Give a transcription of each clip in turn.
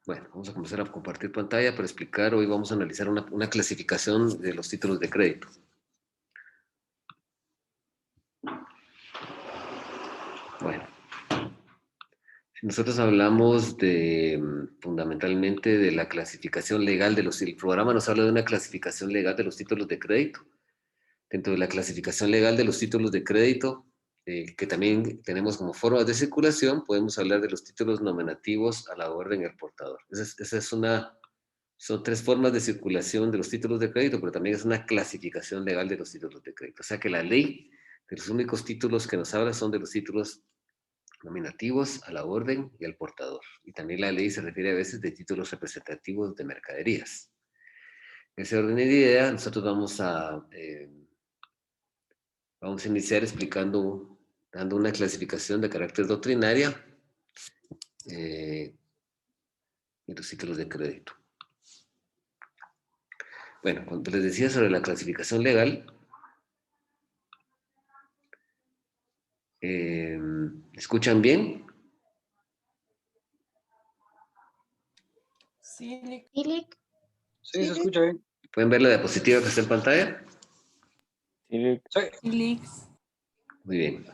Bueno, vamos a comenzar a compartir pantalla para explicar. Hoy vamos a analizar una clasificación de los títulos de crédito. Bueno, si nosotros hablamos fundamentalmente de la clasificación legal de el programa nos habla de una clasificación legal de los títulos de crédito. Dentro de la clasificación legal de los títulos de crédito, que también tenemos como formas de circulación, podemos hablar de los títulos nominativos a la orden y al portador. Son tres formas de circulación de los títulos de crédito, pero también es una clasificación legal de los títulos de crédito. O sea que la ley de los únicos títulos que nos habla son de los títulos nominativos a la orden y al portador. Y también la ley se refiere a veces de títulos representativos de mercaderías. En ese orden de idea, nosotros vamos a iniciar dando una clasificación de carácter doctrinaria de los títulos de crédito. Bueno, cuando les decía sobre la clasificación legal, ¿escuchan bien? Sí, Sí, se escucha bien. ¿Pueden ver la diapositiva que está en pantalla? Sí. Muy bien.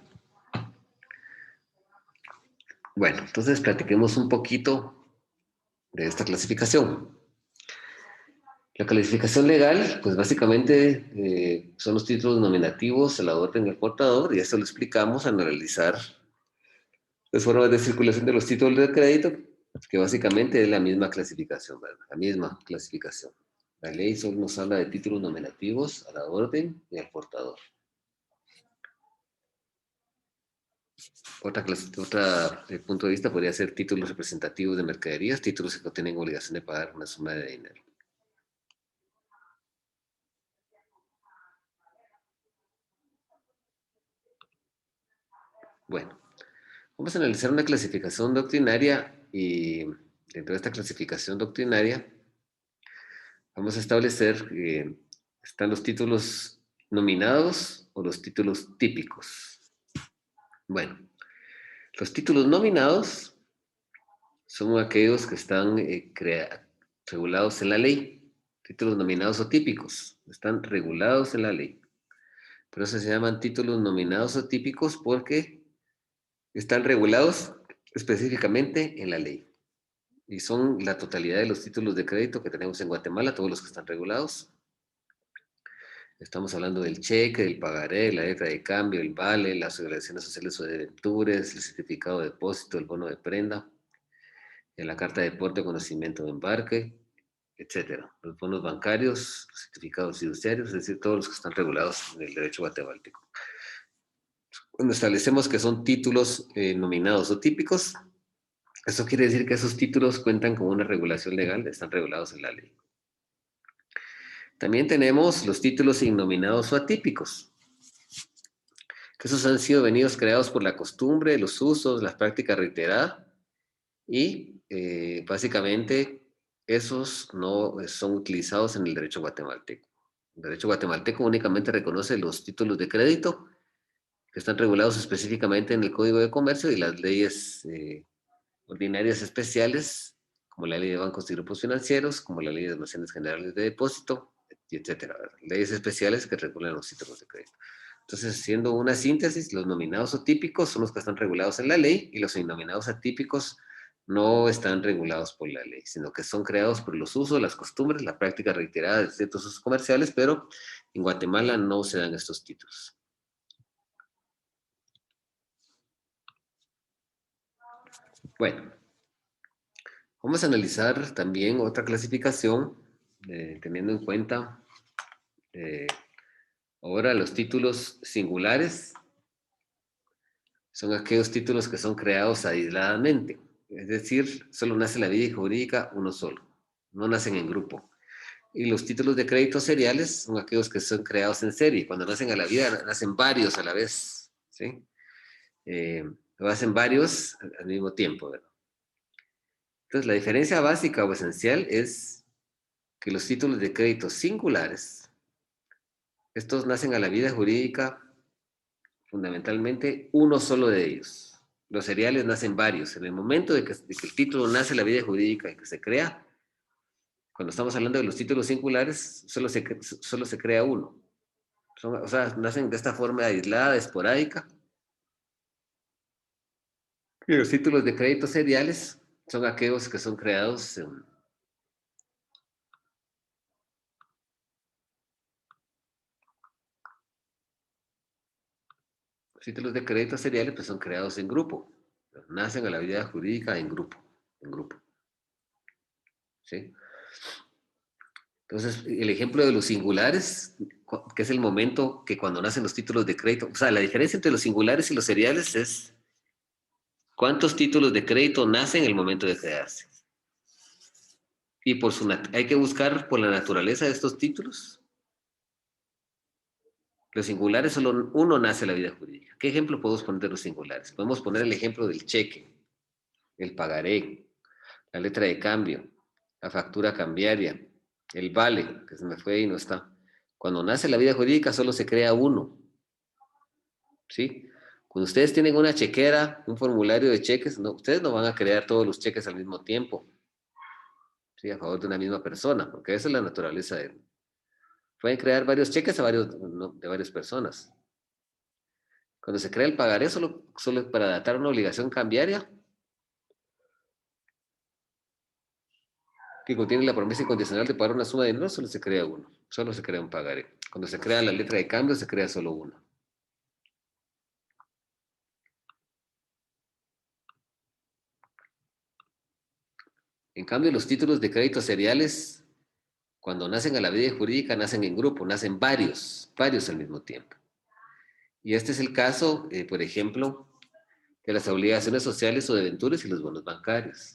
Bueno, entonces platiquemos un poquito de esta clasificación. La clasificación legal, pues básicamente son los títulos nominativos a la orden del portador, y esto lo explicamos al analizar las formas de circulación de los títulos de crédito, que básicamente es la misma clasificación, ¿verdad? La misma clasificación. La ley solo nos habla de títulos nominativos a la orden y al portador. Otra punto de vista podría ser títulos representativos de mercaderías, títulos que no tienen obligación de pagar una suma de dinero. Bueno, vamos a analizar una clasificación doctrinaria y dentro de esta clasificación doctrinaria vamos a establecer que están los títulos nominados o los títulos típicos. Bueno, los títulos nominados son aquellos que están regulados en la ley. Títulos nominados o típicos están regulados en la ley. Por eso se llaman títulos nominados o típicos porque están regulados específicamente en la ley. Y son la totalidad de los títulos de crédito que tenemos en Guatemala, todos los que están regulados. Estamos hablando del cheque, del pagaré, la letra de cambio, el vale, las obligaciones sociales o de debentures, el certificado de depósito, el bono de prenda, la carta de porte, conocimiento de embarque, etcétera. Los bonos bancarios, los certificados fiduciarios, es decir, todos los que están regulados en el derecho guatemalteco. Cuando establecemos que son títulos nominados o típicos, eso quiere decir que esos títulos cuentan con una regulación legal, están regulados en la ley. También tenemos los títulos innominados o atípicos, que esos han sido venidos creados por la costumbre, los usos, las prácticas reiteradas, y básicamente esos no son utilizados en el derecho guatemalteco. El derecho guatemalteco únicamente reconoce los títulos de crédito que están regulados específicamente en el Código de Comercio y las leyes ordinarias especiales, como la ley de bancos y grupos financieros, como la ley de almacenes generales de depósito, etcétera. Leyes especiales que regulan los títulos de crédito. Entonces, siendo una síntesis, los nominados o típicos son los que están regulados en la ley y los innominados atípicos no están regulados por la ley, sino que son creados por los usos, las costumbres, la práctica reiterada de ciertos usos comerciales, pero en Guatemala no se dan estos títulos. Bueno, vamos a analizar también otra clasificación, teniendo en cuenta ahora los títulos singulares. Son aquellos títulos que son creados aisladamente, es decir, solo nace la vida jurídica uno solo, no nacen en grupo. Y los títulos de crédito seriales son aquellos que son creados en serie. Cuando nacen a la vida, nacen varios a la vez, ¿sí? Lo hacen varios al mismo tiempo, ¿verdad? Entonces, la diferencia básica o esencial es que los títulos de crédito singulares, estos nacen a la vida jurídica fundamentalmente uno solo de ellos. Los seriales nacen varios. En el momento de que el título nace, la vida jurídica y que se crea, cuando estamos hablando de los títulos singulares, solo se crea uno. O sea, nacen de esta forma aislada, esporádica. Y los títulos de crédito seriales son aquellos que son creados en... Los títulos de crédito seriales pues, son creados en grupo. Nacen a la vida jurídica en grupo. En grupo. ¿Sí? Entonces, el ejemplo de los singulares, que es el momento que cuando nacen los títulos de crédito, o sea, la diferencia entre los singulares y los seriales es cuántos títulos de crédito nacen en el momento de crearse. Y hay que buscar por la naturaleza de estos títulos. Los singulares, solo uno nace en la vida jurídica. ¿Qué ejemplo podemos poner de los singulares? Podemos poner el ejemplo del cheque, el pagaré, la letra de cambio, la factura cambiaria, el vale, que se me fue y no está. Cuando nace la vida jurídica solo se crea uno. ¿Sí? Cuando ustedes tienen una chequera, un formulario de cheques, no, ustedes no van a crear todos los cheques al mismo tiempo. ¿Sí? A favor de una misma persona, porque esa es la naturaleza de... Pueden crear varios cheques de varias personas. Cuando se crea el pagaré solo para datar una obligación cambiaria que contiene la promesa incondicional de pagar una suma de dinero, solo se crea uno. Solo se crea un pagaré. Cuando se crea la letra de cambio, se crea solo uno. En cambio, los títulos de crédito seriales, cuando nacen a la vida jurídica, nacen en grupo, nacen varios al mismo tiempo. Y este es el caso, por ejemplo, de las obligaciones sociales o debentures y los bonos bancarios.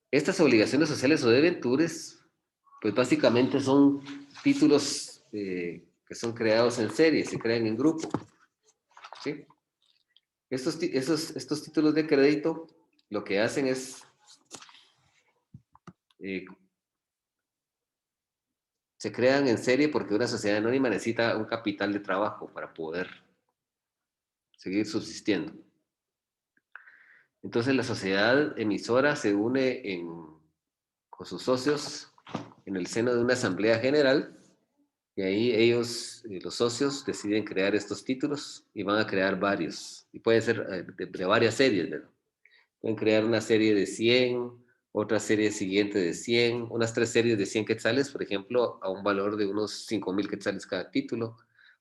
Estas obligaciones sociales o debentures, pues básicamente son títulos que son creados en serie, se crean en grupo. ¿Sí? Estos títulos de crédito lo que hacen es, eh, se crean en serie porque una sociedad anónima necesita un capital de trabajo para poder seguir subsistiendo. Entonces la sociedad emisora se une con sus socios en el seno de una asamblea general y ahí ellos, los socios, deciden crear estos títulos y van a crear varios. Y puede ser de varias series, ¿verdad? Pueden crear una serie de 100, otra serie siguiente de 100, unas 3 series de 100 quetzales, por ejemplo, a un valor de unos 5,000 quetzales cada título,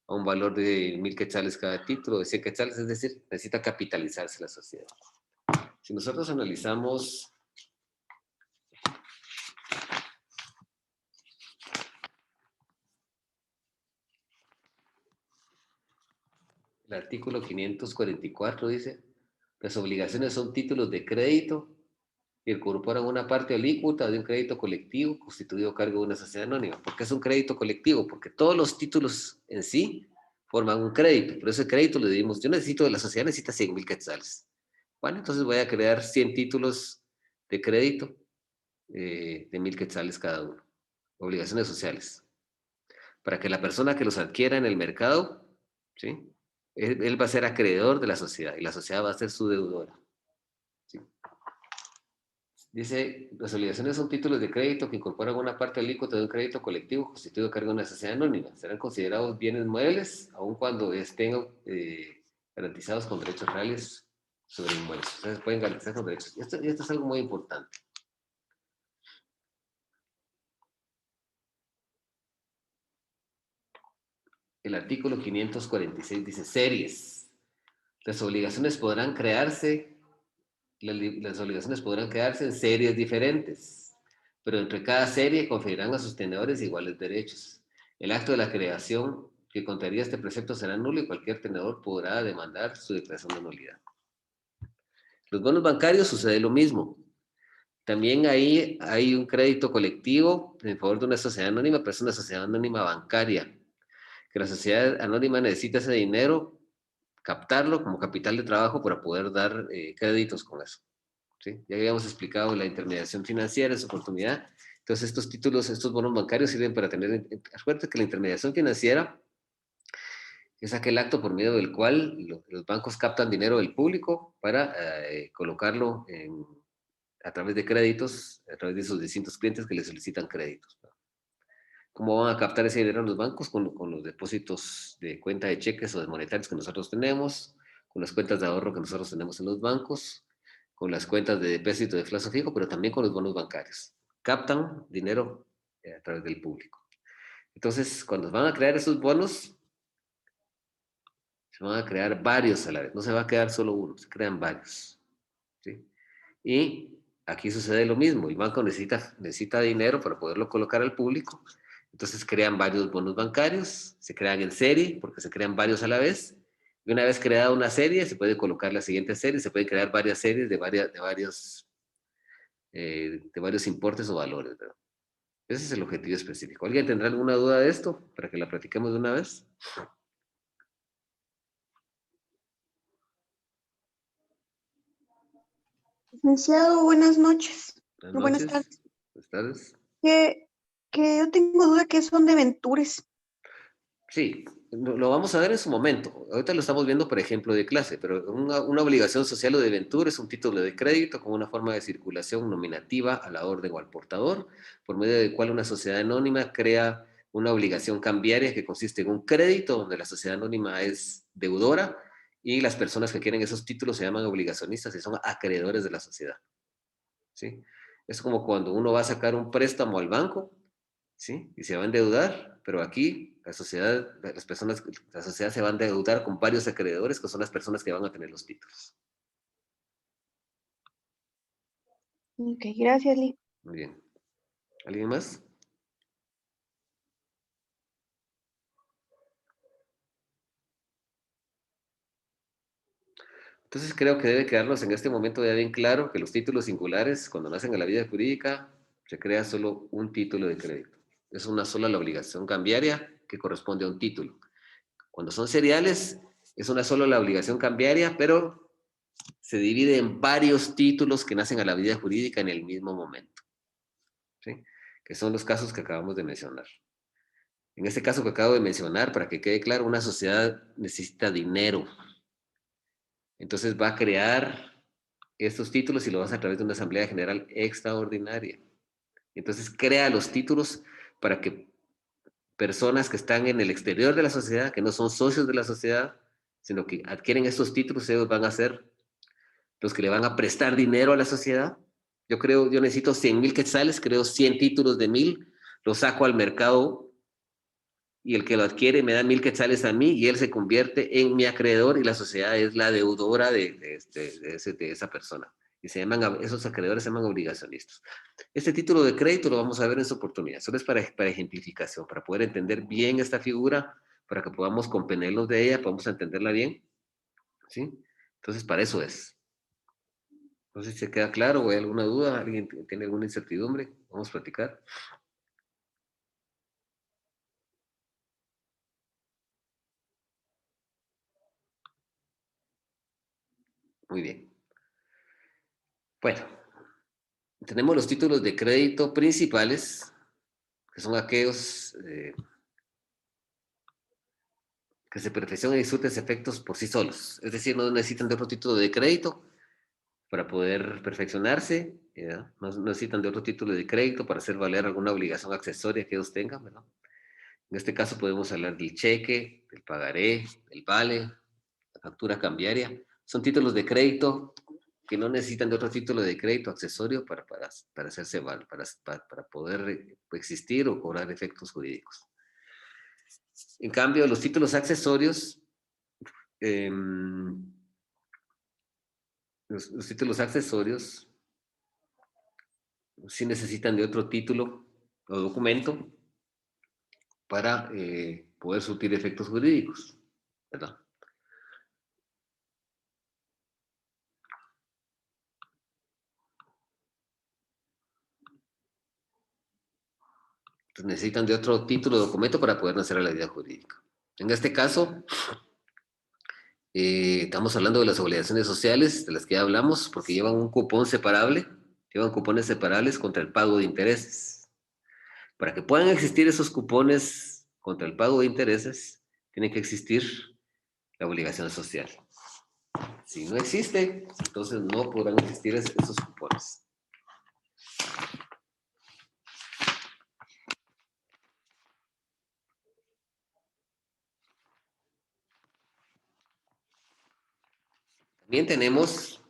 a un valor de 1,000 quetzales cada título, de 100 quetzales, es decir, necesita capitalizarse la sociedad. Si nosotros analizamos el artículo 544, dice, las obligaciones son títulos de crédito que incorporan una parte alícuota de un crédito colectivo constituido a cargo de una sociedad anónima. ¿Por qué es un crédito colectivo? Porque todos los títulos en sí forman un crédito. Por eso el crédito le dimos, yo necesito, la sociedad necesita 100,000 quetzales. Bueno, entonces voy a crear 100 títulos de crédito de 1,000 quetzales cada uno. Obligaciones sociales. Para que la persona que los adquiera en el mercado, ¿sí? Él va a ser acreedor de la sociedad y la sociedad va a ser su deudora. ¿Sí? Dice, las obligaciones son títulos de crédito que incorporan una parte alícuota de un crédito colectivo constituido a cargo de una sociedad anónima. Serán considerados bienes muebles, aun cuando estén garantizados con derechos reales sobre inmuebles. Ustedes pueden garantizar con derechos. Esto es algo muy importante. El artículo 546 dice series. Las obligaciones podrán crearse en series diferentes, pero entre cada serie conferirán a sus tenedores iguales derechos. El acto de la creación que contraría este precepto será nulo y cualquier tenedor podrá demandar su declaración de nulidad. Los bonos bancarios sucede lo mismo. También ahí hay un crédito colectivo en favor de una sociedad anónima, pero es una sociedad anónima bancaria, que la sociedad anónima necesita ese dinero, captarlo como capital de trabajo para poder dar créditos con eso. ¿Sí? Ya habíamos explicado la intermediación financiera, su oportunidad. Entonces, estos títulos, estos bonos bancarios sirven para tener... Acuérdate que la intermediación financiera Es aquel acto por medio del cual los bancos captan dinero del público para colocarlo a través de créditos, a través de sus distintos clientes que le solicitan créditos. ¿Cómo van a captar ese dinero los bancos? Con los depósitos de cuenta de cheques o de monetarios que nosotros tenemos, con las cuentas de ahorro que nosotros tenemos en los bancos, con las cuentas de depósito de plazo fijo, pero también con los bonos bancarios. Captan dinero a través del público. Entonces, cuando van a crear esos bonos, se van a crear varios a la vez. No se va a quedar solo uno, se crean varios. ¿Sí? Y aquí sucede lo mismo. El banco necesita dinero para poderlo colocar al público. Entonces crean varios bonos bancarios, se crean en serie, porque se crean varios a la vez. Y una vez creada una serie, se puede colocar la siguiente serie, se pueden crear varias series de varios importes o valores, ¿verdad? Ese es el objetivo específico. ¿Alguien tendrá alguna duda de esto para que la platiquemos de una vez? Licenciado, buenas noches. Buenas Buenas noches. tardes. Buenas tardes. Que yo tengo duda que son de Ventures. Sí, lo vamos a ver en su momento. Ahorita lo estamos viendo por ejemplo de clase, pero una obligación social o de ventura es un título de crédito con una forma de circulación nominativa a la orden o al portador, por medio del cual una sociedad anónima crea una obligación cambiaria que consiste en un crédito donde la sociedad anónima es deudora y las personas que quieren esos títulos se llaman obligacionistas y son acreedores de la sociedad. ¿Sí? Es como cuando uno va a sacar un préstamo al banco, ¿sí? Y se va a endeudar, pero aquí la sociedad se va a endeudar con varios acreedores, que son las personas que van a tener los títulos. Ok, gracias, Lee. Muy bien. ¿Alguien más? Entonces creo que debe quedarnos en este momento ya bien claro que los títulos singulares, cuando nacen a la vida jurídica, se crea solo un título de crédito. Es una sola la obligación cambiaria que corresponde a un título. Cuando son seriales, es una sola la obligación cambiaria, pero se divide en varios títulos que nacen a la vida jurídica en el mismo momento, ¿sí? Que son los casos que acabamos de mencionar. En este caso que acabo de mencionar, para que quede claro, una sociedad necesita dinero. Entonces va a crear estos títulos y lo va a hacer a través de una asamblea general extraordinaria. Entonces crea los títulos para que personas que están en el exterior de la sociedad, que no son socios de la sociedad, sino que adquieren estos títulos, ellos van a ser los que le van a prestar dinero a la sociedad. Yo necesito 100,000 quetzales, creo 100 títulos de 1,000, los saco al mercado y el que lo adquiere me da 1,000 quetzales a mí y él se convierte en mi acreedor y la sociedad es la deudora de esa persona. Y esos acreedores se llaman obligacionistas. Este título de crédito lo vamos a ver en su oportunidad. Solo es para ejemplificación, para poder entender bien esta figura, para que podamos compenernos de ella, podamos entenderla bien. ¿Sí? Entonces, para eso es. No sé si se queda claro o hay alguna duda, alguien tiene alguna incertidumbre. Vamos a platicar. Muy bien. Bueno, tenemos los títulos de crédito principales, que son aquellos que se perfeccionan y surten efectos por sí solos. Es decir, no necesitan de otro título de crédito para poder perfeccionarse, ¿verdad? No necesitan de otro título de crédito para hacer valer alguna obligación accesoria que ellos tengan, ¿verdad? En este caso podemos hablar del cheque, del pagaré, del vale, la factura cambiaria. Son títulos de crédito que no necesitan de otro título de crédito accesorio para hacerse para poder existir o cobrar efectos jurídicos. En cambio, los títulos accesorios, eh, los títulos accesorios sí necesitan de otro título o documento para poder surtir efectos jurídicos, ¿verdad? Entonces necesitan de otro título o documento para poder nacer a la vida jurídica. En este caso, estamos hablando de las obligaciones sociales, de las que ya hablamos, porque llevan un cupón separable, llevan cupones separables contra el pago de intereses. Para que puedan existir esos cupones contra el pago de intereses, tienen que existir la obligación social. Si no existe, entonces no podrán existir esos cupones. También tenemos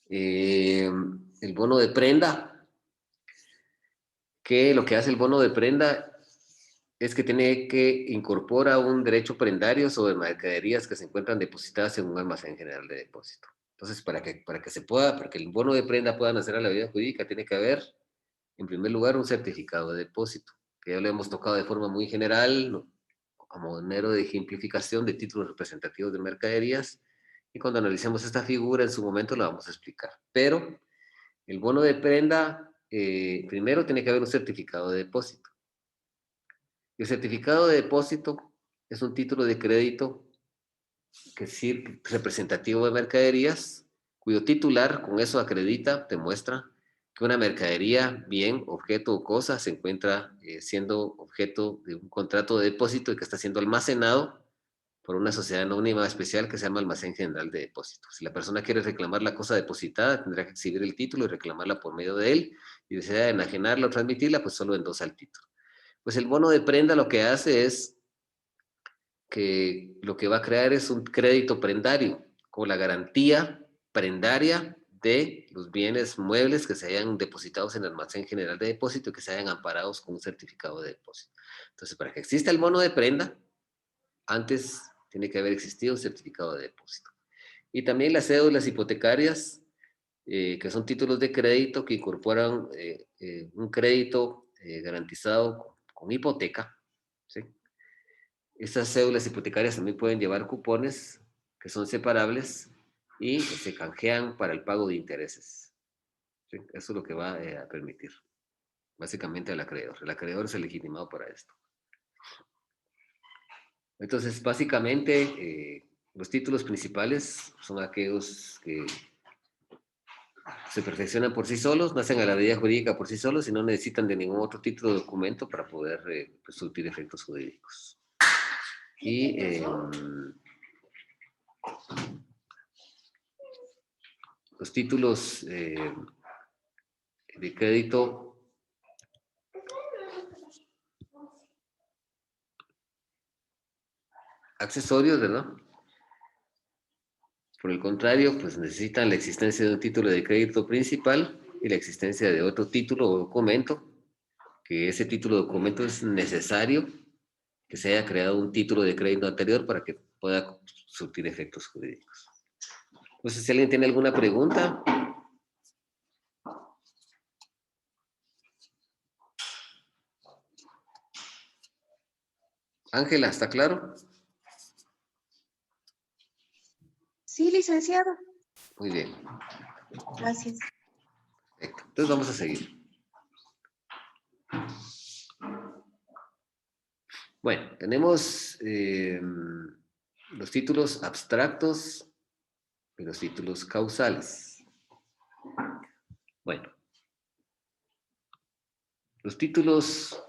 el bono de prenda, que lo que hace el bono de prenda es que tiene que incorpora un derecho prendario sobre mercaderías que se encuentran depositadas en un almacén general de depósito. Entonces, para que el bono de prenda pueda nacer a la vida jurídica, tiene que haber, en primer lugar, un certificado de depósito, que ya lo hemos tocado de forma muy general, ¿no? Como mero de ejemplificación de títulos representativos de mercaderías, y cuando analicemos esta figura, en su momento la vamos a explicar. Pero el bono de prenda, primero tiene que haber un certificado de depósito. El certificado de depósito es un título de crédito que es representativo de mercaderías, cuyo titular con eso acredita, demuestra que una mercadería, bien, objeto o cosa se encuentra siendo objeto de un contrato de depósito y que está siendo almacenado por una sociedad anónima especial que se llama Almacén General de Depósitos. Si la persona quiere reclamar la cosa depositada, tendrá que exhibir el título y reclamarla por medio de él, y desea enajenarla o transmitirla, pues solo endosa el título. Pues el bono de prenda lo que hace es que lo que va a crear es un crédito prendario, con la garantía prendaria de los bienes muebles que se hayan depositados en el almacén general de depósito y que se hayan amparados con un certificado de depósito. Entonces, para que exista el bono de prenda, antes tiene que haber existido un certificado de depósito. Y también las cédulas hipotecarias, que son títulos de crédito que incorporan un crédito garantizado con hipoteca, ¿sí? Estas cédulas hipotecarias también pueden llevar cupones que son separables y que se canjean para el pago de intereses, ¿sí? Eso es lo que va a permitir, básicamente, al acreedor. El acreedor es el legitimado para esto. Entonces, básicamente, los títulos principales son aquellos que se perfeccionan por sí solos, nacen a la vida jurídica por sí solos y no necesitan de ningún otro título de documento para poder surtir efectos jurídicos. Y los títulos de crédito accesorios, ¿verdad? Por el contrario, pues necesitan la existencia de un título de crédito principal y la existencia de otro título o documento, que ese título o documento es necesario que se haya creado un título de crédito anterior para que pueda surtir efectos jurídicos. Entonces, si alguien tiene alguna pregunta. Ángela, ¿está claro? Sí, licenciado. Muy bien. Gracias. Perfecto. Entonces vamos a seguir. Bueno, tenemos los títulos abstractos y los títulos causales. Bueno, los títulos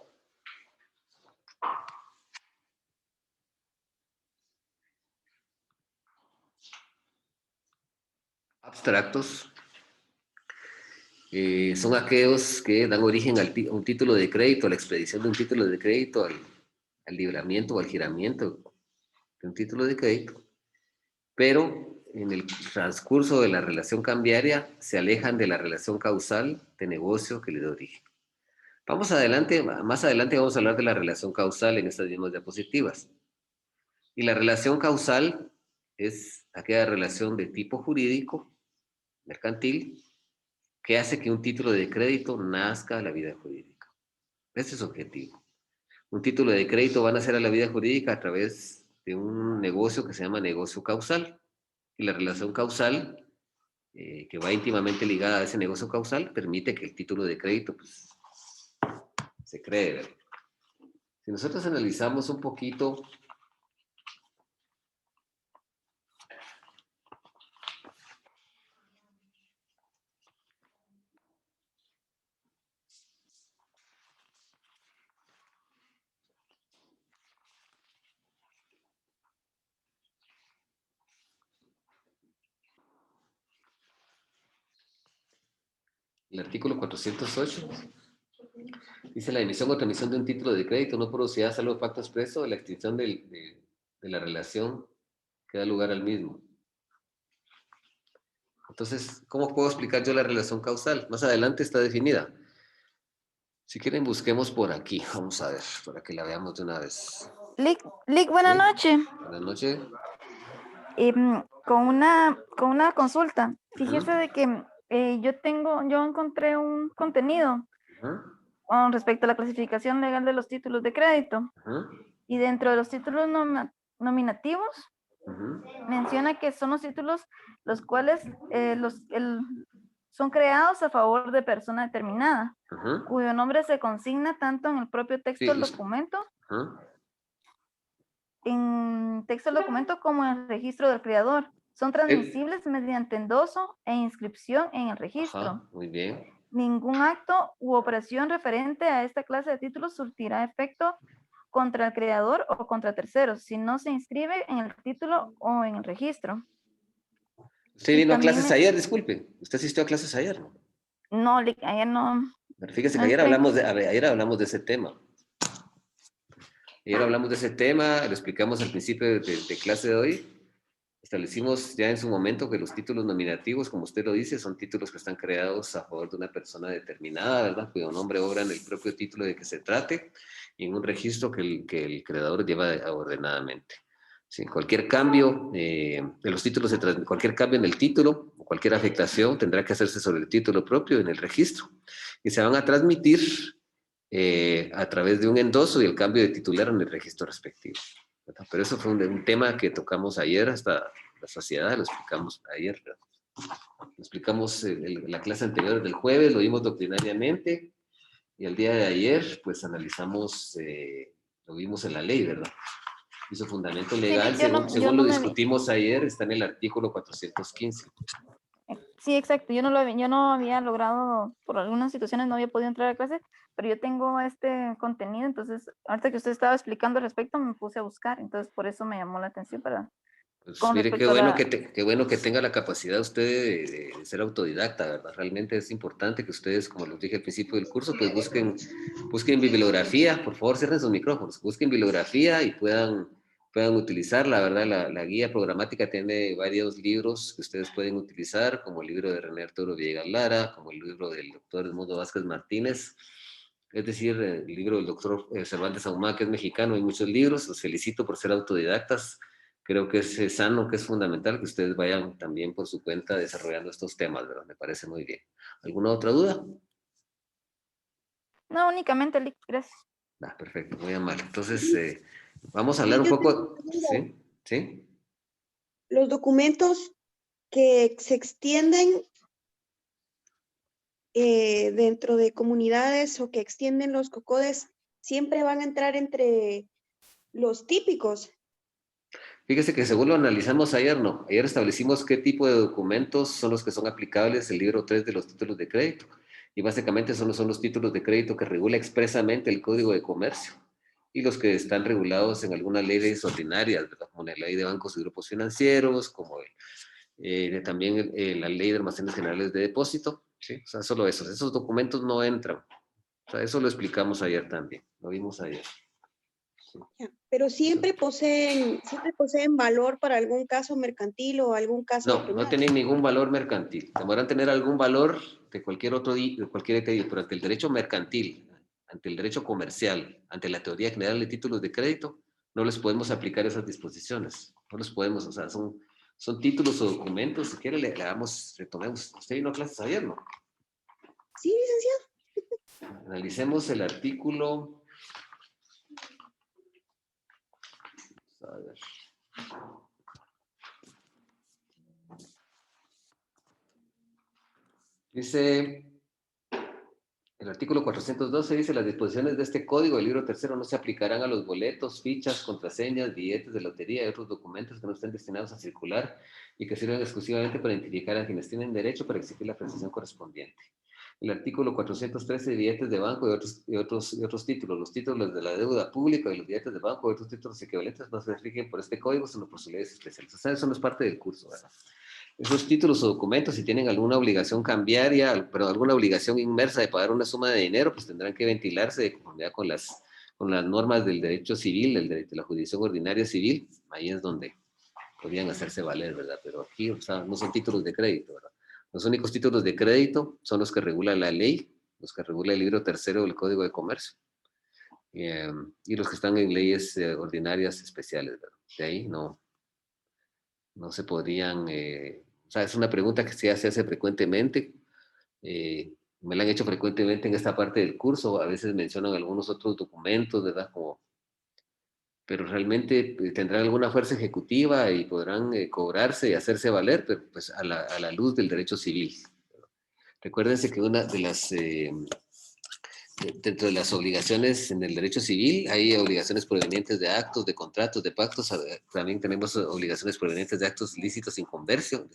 abstractos son aquellos que dan origen a un título de crédito, a la expedición de un título de crédito, al libramiento o al giramiento de un título de crédito, pero en el transcurso de la relación cambiaria se alejan de la relación causal de negocio que le da origen. Más adelante vamos a hablar de la relación causal en estas mismas diapositivas. Y la relación causal es aquella relación de tipo jurídico, mercantil, que hace que un título de crédito nazca a la vida jurídica. Ese es su objetivo. Un título de crédito va a nacer a la vida jurídica a través de un negocio que se llama negocio causal. Y la relación causal, que va íntimamente ligada a ese negocio causal, permite que el título de crédito pues, se cree. Si nosotros analizamos un poquito El artículo 408 dice la emisión o transmisión de un título de crédito no producirá salvo pacto expreso de la extinción de la relación que da lugar al mismo. Entonces, ¿cómo puedo explicar yo la relación causal? Más adelante está definida. Si quieren, busquemos por aquí. Vamos a ver, para que la veamos de una vez. Lick, buenas noches. Buenas noches. Con una consulta. Fíjese de que yo encontré un contenido con respecto a la clasificación legal de los títulos de crédito. Y dentro de los títulos nominativos, menciona que son los títulos los cuales son creados a favor de persona determinada, cuyo nombre se consigna tanto en el propio texto del documento, en texto del documento como en el registro del creador. Son transmisibles mediante endoso e inscripción en el registro. Muy bien. Ningún acto u operación referente a esta clase de títulos surtirá efecto contra el creador o contra terceros, si no se inscribe en el título o en el registro. ¿Usted vino a clases ayer? Disculpe. ¿Usted asistió a clases ayer, no? No, ayer no. Pero fíjese que ayer hablamos de ese tema. Ayer hablamos de ese tema, lo explicamos al principio de clase de hoy. Establecimos ya en su momento que los títulos nominativos, como usted lo dice, son títulos que están creados a favor de una persona determinada, ¿verdad? Cuyo nombre obra en el propio título de que se trate y en un registro que el creador lleva ordenadamente. Sí, cualquier cambio de los títulos, cualquier cambio en el título o cualquier afectación tendrá que hacerse sobre el título propio en el registro y se van a transmitir a través de un endoso y el cambio de titular en el registro respectivo, ¿verdad? Pero eso fue un tema que tocamos ayer hasta la saciedad, lo explicamos ayer, ¿verdad? Lo explicamos en la clase anterior del jueves, lo vimos doctrinariamente y el día de ayer pues analizamos, lo vimos en la ley, ¿verdad? Y su fundamento legal, sí, según lo discutimos ayer, está en el artículo 415. Sí, exacto. Yo no había logrado, por algunas situaciones no había podido entrar a clase, pero yo tengo este contenido, entonces ahorita que usted estaba explicando al respecto me puse a buscar, entonces por eso me llamó la atención para... Pues mire, qué bueno que tenga la capacidad usted de ser autodidacta, ¿verdad? Realmente es importante que ustedes, como les dije al principio del curso, pues busquen bibliografía, por favor cierren sus micrófonos, busquen bibliografía y puedan utilizarla, ¿verdad? La guía programática tiene varios libros que ustedes pueden utilizar, como el libro de René Arturo Villegas Lara, como el libro del doctor Edmundo Vázquez Martínez, es decir, el libro del doctor Cervantes Ahumada, que es mexicano. Hay muchos libros, los felicito por ser autodidactas. Creo que es sano, que es fundamental que ustedes vayan también por su cuenta desarrollando estos temas, ¿verdad? Me parece muy bien. ¿Alguna otra duda? No, únicamente, gracias. Perfecto, muy amable. Entonces, vamos a hablar un poco... ¿Sí? Los documentos que se extienden dentro de comunidades o que extienden los COCODES siempre van a entrar entre los típicos. Fíjese que según lo analizamos ayer, no. Ayer establecimos qué tipo de documentos son los que son aplicables el libro 3 de los títulos de crédito. Y básicamente son los títulos de crédito que regula expresamente el Código de Comercio y los que están regulados en algunas leyes ordinarias, ¿verdad? Como la ley de bancos y grupos financieros, como también la ley de almacenes generales de depósito, ¿sí? O sea, solo esos documentos no entran. O sea, eso lo explicamos ayer también, lo vimos ayer. Sí. Pero siempre poseen valor para algún caso mercantil o algún caso penal. No tienen ningún valor mercantil. Podrán tener algún valor de cualquier otro, de cualquier crédito, pero ante el derecho mercantil, ante el derecho comercial, ante la teoría general de títulos de crédito, no les podemos aplicar esas disposiciones. No los podemos, o sea, son títulos o documentos. Si quiere, retomemos. Usted vino a clases ayer, ¿no? Sí, licenciado. Analicemos el artículo. A ver. Dice, el artículo 412 dice, las disposiciones de este código del libro tercero no se aplicarán a los boletos, fichas, contraseñas, billetes de lotería y otros documentos que no estén destinados a circular y que sirven exclusivamente para identificar a quienes tienen derecho para exigir la prestación correspondiente. El artículo 413, billetes de banco y otros títulos. Los títulos de la deuda pública y los billetes de banco y otros títulos equivalentes no se rigen por este código, sino por sus leyes especiales. O sea, eso no es parte del curso, ¿verdad? esos títulos o documentos, si tienen alguna obligación cambiaria, pero alguna obligación inmersa de pagar una suma de dinero, pues tendrán que ventilarse de conformidad con las normas del derecho civil, de la jurisdicción ordinaria civil. Ahí es donde podrían hacerse valer, ¿verdad? Pero aquí, o sea, no son títulos de crédito, ¿verdad? Los únicos títulos de crédito son los que regula la ley, los que regula el libro tercero del Código de Comercio, y los que están en leyes ordinarias especiales, ¿verdad? De ahí no se podrían, o sea, es una pregunta que se hace frecuentemente, me la han hecho frecuentemente en esta parte del curso, a veces mencionan algunos otros documentos, ¿verdad? Pero realmente tendrán alguna fuerza ejecutiva y podrán cobrarse y hacerse valer, pero pues a la luz del derecho civil. Recuérdense que una de las, dentro de las obligaciones en el derecho civil, hay obligaciones provenientes de actos, de contratos, de pactos, también tenemos obligaciones provenientes de actos lícitos sin conversión,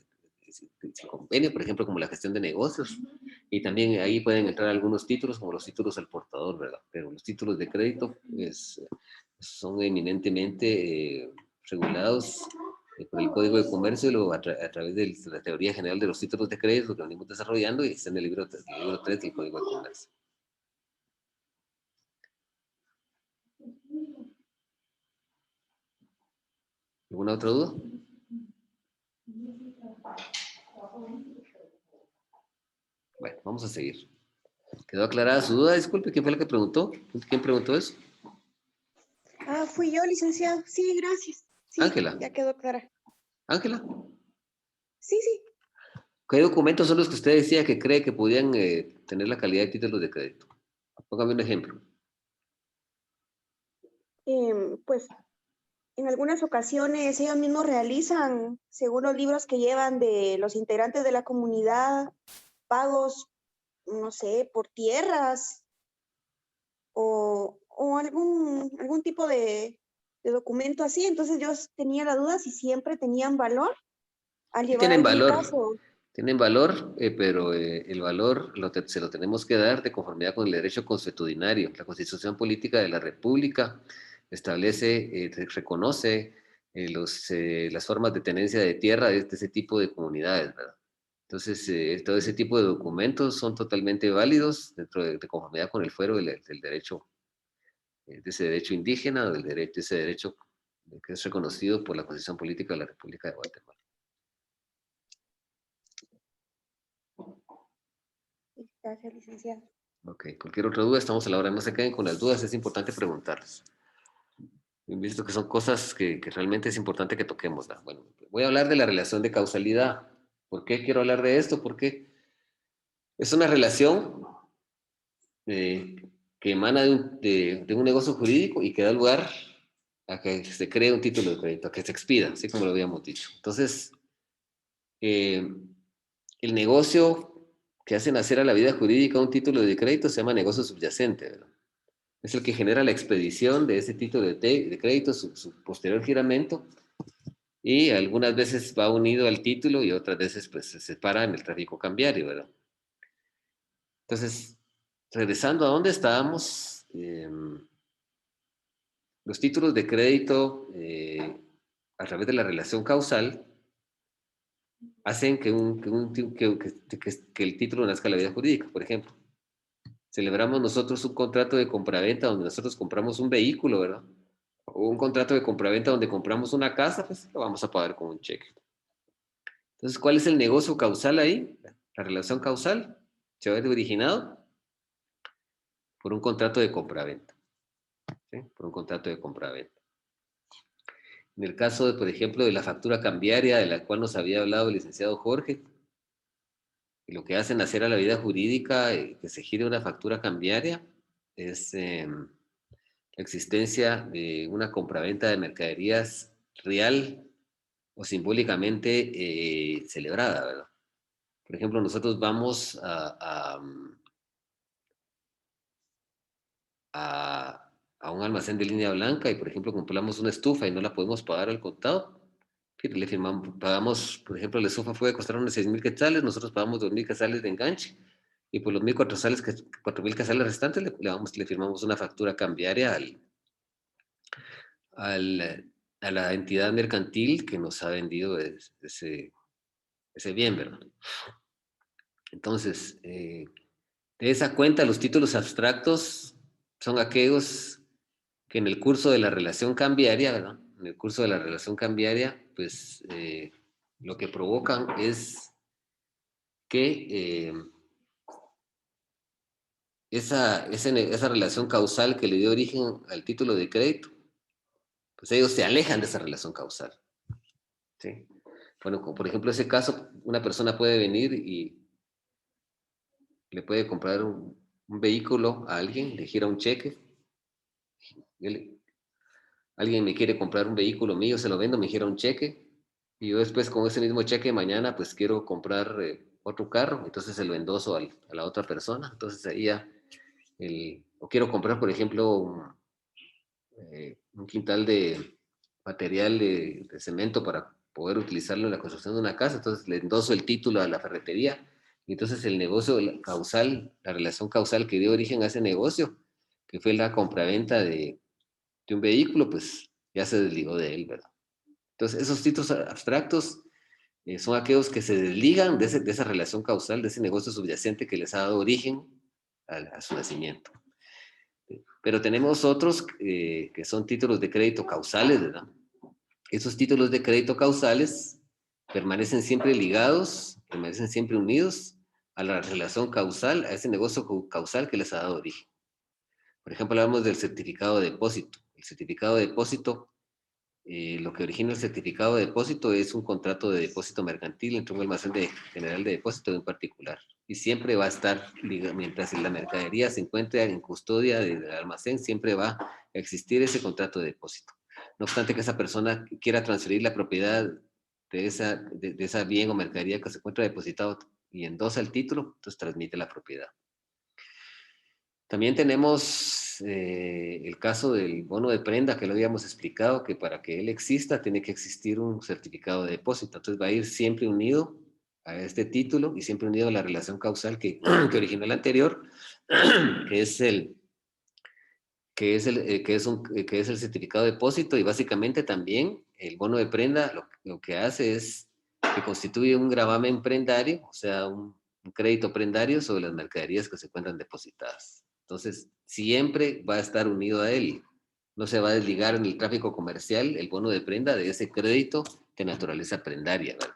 sin convenio, por ejemplo, como la gestión de negocios, y también ahí pueden entrar algunos títulos, como los títulos al portador, ¿verdad? Pero los títulos de crédito son eminentemente regulados por el Código de Comercio a través de la teoría general de los títulos de crédito que venimos desarrollando y está en el libro 3 del Código de Comercio. ¿Alguna otra duda? Bueno, vamos a seguir. ¿Quedó aclarada su duda? Disculpe, ¿quién fue la que preguntó? ¿Quién preguntó eso? Fui yo, licenciado. Sí, gracias. Sí, Ángela. ya quedó clara. Ángela. Sí, sí. ¿Qué documentos son los que usted decía que cree que podían tener la calidad de títulos de crédito? Póngame un ejemplo. Pues en algunas ocasiones ellos mismos realizan, según los libros que llevan de los integrantes de la comunidad, pagos, no sé, por tierras o algún tipo de documento así. Entonces yo tenía la duda si siempre tenían valor al Sí llevar tienen algún valor. caso. Tienen valor, pero el valor se lo tenemos que dar de conformidad con el derecho consuetudinario. La Constitución Política de la República establece, reconoce las formas de tenencia de tierra de ese tipo de comunidades, ¿verdad? Entonces, todo ese tipo de documentos son totalmente válidos dentro de conformidad con el fuero del derecho, de ese derecho indígena, de ese derecho que es reconocido por la Constitución Política de la República de Guatemala. Gracias, licenciado. Ok, cualquier otra duda, estamos a la hora. No se queden con las dudas, es importante preguntarlas. He visto que son cosas que realmente es importante que toquemos, ¿no? Bueno, voy a hablar de la relación de causalidad. ¿Por qué quiero hablar de esto? Porque es una relación que emana de un negocio jurídico y que da lugar a que se cree un título de crédito, a que se expida, así como lo habíamos dicho. Entonces, el negocio que hace nacer a la vida jurídica un título de crédito se llama negocio subyacente, ¿verdad? Es el que genera la expedición de ese título de crédito, su posterior giramento, y algunas veces va unido al título y otras veces pues se separa en el tráfico cambiario, ¿verdad? Entonces, regresando a dónde estábamos, los títulos de crédito a través de la relación causal hacen que el título nazca a la vida jurídica. Por ejemplo, celebramos nosotros un contrato de compraventa donde nosotros compramos un vehículo, ¿verdad? O un contrato de compraventa donde compramos una casa, pues lo vamos a pagar con un cheque. Entonces, ¿cuál es el negocio causal ahí? La relación causal se va a ver originado por un contrato de compraventa, ¿sí? Por un contrato de compraventa. En el caso, por ejemplo, de la factura cambiaria de la cual nos había hablado el licenciado Jorge, lo que hacen hacer a la vida jurídica que se gire una factura cambiaria es la existencia de una compraventa de mercaderías real o simbólicamente celebrada, ¿verdad? Por ejemplo, nosotros vamos a un almacén de línea blanca y, por ejemplo, compramos una estufa y no la podemos pagar al contado. Le firmamos, pagamos, por ejemplo, la estufa puede costar unos 6,000 quetzales, nosotros pagamos 2,000 quetzales de enganche y por los 4,000 quetzales restantes le firmamos una factura cambiaria a la entidad mercantil que nos ha vendido ese bien, ¿verdad? Entonces, de esa cuenta, los títulos abstractos son aquellos que en el curso de la relación cambiaria, ¿verdad? En el curso de la relación cambiaria, pues lo que provocan es que esa relación causal que le dio origen al título de crédito, pues ellos se alejan de esa relación causal. ¿Sí? Bueno, como por ejemplo ese caso, una persona puede venir y le puede comprar un vehículo a alguien, le gira un cheque, alguien me quiere comprar un vehículo mío, se lo vendo, me gira un cheque, y yo después con ese mismo cheque mañana pues quiero comprar otro carro, entonces se lo endoso a la otra persona, entonces ahí ya, o quiero comprar por ejemplo un quintal de material de cemento para poder utilizarlo en la construcción de una casa, entonces le endoso el título a la ferretería, y entonces el negocio causal, la relación causal que dio origen a ese negocio, que fue la compraventa de un vehículo, pues ya se desligó de él, ¿verdad? Entonces, esos títulos abstractos son aquellos que se desligan de esa relación causal, de ese negocio subyacente que les ha dado origen a su nacimiento. Pero tenemos otros que son títulos de crédito causales, ¿verdad? Esos títulos de crédito causales permanecen siempre ligados, permanecen siempre unidos a la relación causal, a ese negocio causal que les ha dado origen. Por ejemplo, hablamos del certificado de depósito. El certificado de depósito, lo que origina el certificado de depósito es un contrato de depósito mercantil entre un almacén general de depósito de un particular. Y siempre va a estar, mientras la mercadería se encuentre en custodia del almacén, siempre va a existir ese contrato de depósito. No obstante que esa persona quiera transferir la propiedad de esa bien o mercadería que se encuentra depositado y endosa el título, entonces transmite la propiedad. También tenemos el caso del bono de prenda, que lo habíamos explicado, que para que él exista tiene que existir un certificado de depósito. Entonces va a ir siempre unido a este título y siempre unido a la relación causal que originó el anterior, que es el certificado de depósito, y básicamente también el bono de prenda lo que hace es que constituye un gravamen prendario, o sea, un crédito prendario sobre las mercaderías que se encuentran depositadas. Entonces, siempre va a estar unido a él. No se va a desligar en el tráfico comercial el bono de prenda de ese crédito de naturaleza prendaria, ¿verdad?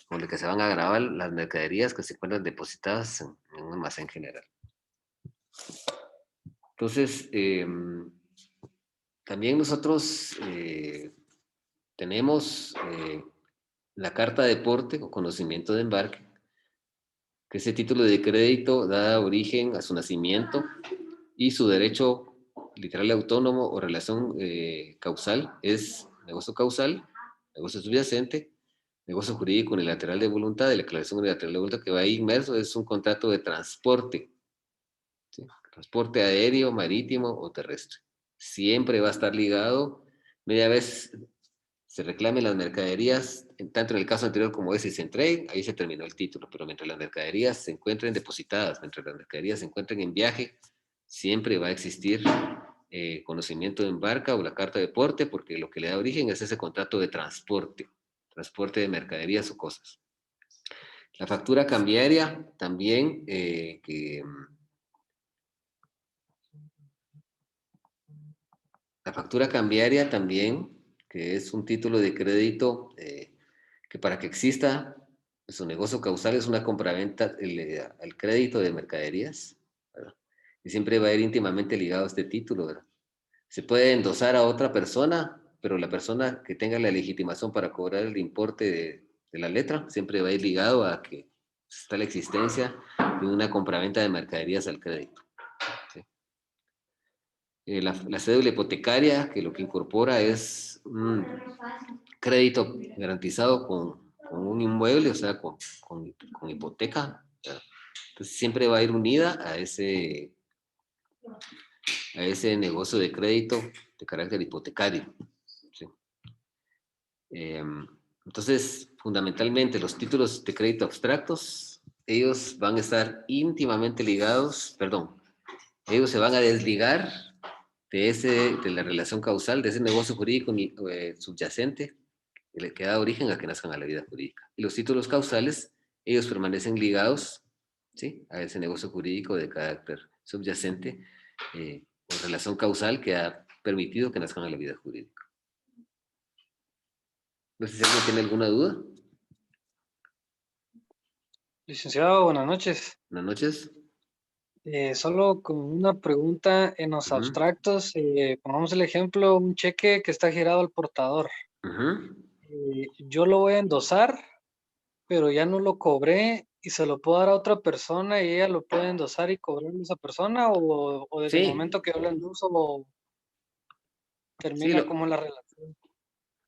Con el que se van a gravar las mercaderías que se encuentran depositadas en un almacén general. Entonces, también nosotros tenemos la carta de porte o conocimiento de embarque, que ese título de crédito da origen a su nacimiento y su derecho literal autónomo o relación causal es negocio causal, negocio subyacente, negocio jurídico unilateral de voluntad, y la declaración unilateral de voluntad que va ahí inmerso es un contrato de transporte, ¿sí? Transporte aéreo, marítimo o terrestre. Siempre va a estar ligado, media vez se reclamen las mercaderías, tanto en el caso anterior como ese se entreguen, ahí se terminó el título, pero mientras las mercaderías se encuentren depositadas, mientras las mercaderías se encuentren en viaje, siempre va a existir conocimiento de embarca o la carta de porte, porque lo que le da origen es ese contrato de transporte de mercaderías o cosas. La factura cambiaria también, la factura cambiaria también, que es un título de crédito que para que exista su negocio causal es una compraventa al crédito de mercaderías, ¿verdad? Y siempre va a ir íntimamente ligado a este título, ¿verdad? Se puede endosar a otra persona, pero la persona que tenga la legitimación para cobrar el importe de la letra siempre va a ir ligado a que está la existencia de una compraventa de mercaderías al crédito. ¿Sí? La cédula hipotecaria, que lo que incorpora es un crédito garantizado con un inmueble, o sea, con hipoteca, ¿verdad? Entonces siempre va a ir unida a ese negocio de crédito de carácter hipotecario. ¿Sí? Entonces, fundamentalmente, los títulos de crédito abstractos, ellos van a estar íntimamente ligados, ellos se van a desligar de la relación causal, de ese negocio jurídico subyacente que da origen a que nazcan a la vida jurídica. Y los títulos causales, ellos permanecen ligados, ¿sí?, a ese negocio jurídico de carácter subyacente o relación causal que ha permitido que nazcan a la vida jurídica. No sé si alguien tiene alguna duda. Licenciado, buenas noches. Buenas noches. Solo con una pregunta en los abstractos. Pongamos el ejemplo, un cheque que está girado al portador. Yo lo voy a endosar, pero ya no lo cobré y se lo puedo dar a otra persona y ella lo puede endosar y cobrar a esa persona, o desde el momento que yo lo endoso termina como la relación.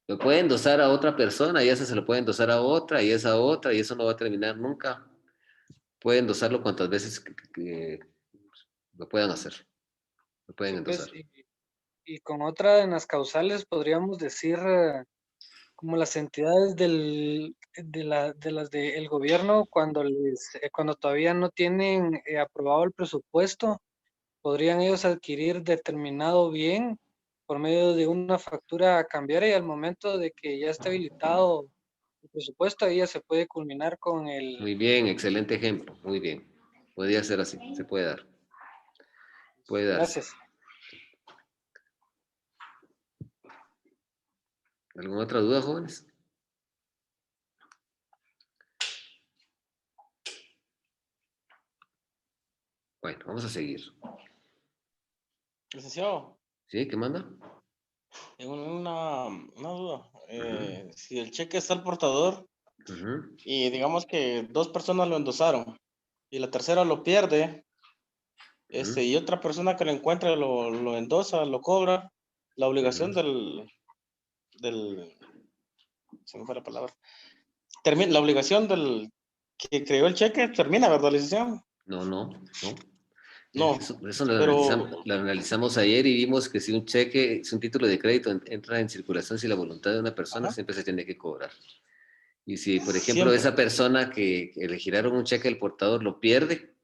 Lo puede endosar a otra persona y ese se lo puede endosar a otra y esa otra y eso no va a terminar nunca. Puede endosarlo cuantas veces que lo puedan hacer. Lo pueden endosar. Pues, y con otra en las causales podríamos decir como las entidades de las del gobierno cuando todavía no tienen aprobado el presupuesto, podrían ellos adquirir determinado bien por medio de una factura cambiaria y al momento de que ya esté habilitado el presupuesto, ahí ya se puede culminar con el... Muy bien, excelente ejemplo, muy bien. Podría ser así, se puede dar. Puede darse. Gracias. ¿Alguna otra duda, jóvenes? Bueno, vamos a seguir. Licenciado. ¿Sí? ¿Qué manda? Una duda. Si el cheque está al portador y digamos que 2 personas lo endosaron y la tercera lo pierde, y otra persona que lo encuentra lo endosa, lo cobra, la obligación se me fue la palabra. La obligación del que creó el cheque termina, ¿verdad, licenciado? No. No, Eso lo analizamos ayer y vimos que si un cheque, si un título de crédito entra en circulación sin la voluntad de una persona, siempre se tiene que cobrar. Y si, por ejemplo, siempre. esa persona que le giraron un cheque al portador lo pierde,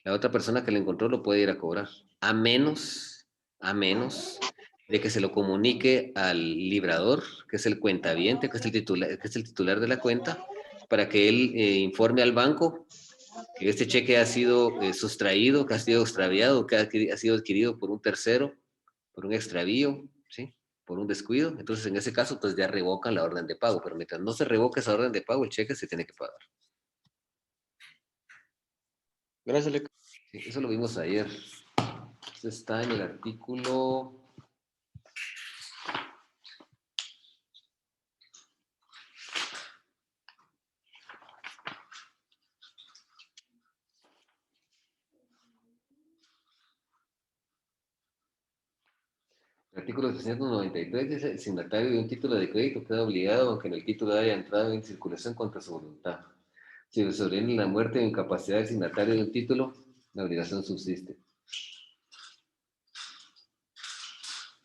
la otra persona que lo encontró lo puede ir a cobrar. A menos de que se lo comunique al librador, que es el cuentaviente, que es el titular de la cuenta, para que él informe al banco que este cheque ha sido sustraído, que ha sido extraviado, que ha sido adquirido por un tercero, por un extravío, ¿sí?, por un descuido. Entonces, en ese caso, pues ya revocan la orden de pago, pero mientras no se revoque esa orden de pago, el cheque se tiene que pagar. Gracias, Lic. Sí, eso lo vimos ayer. Eso está en el artículo... El artículo 393 dice: el signatario de un título de crédito queda obligado, aunque en el título haya entrado en circulación contra su voluntad. Si sobreviene la muerte o incapacidad del signatario de un título, la obligación subsiste.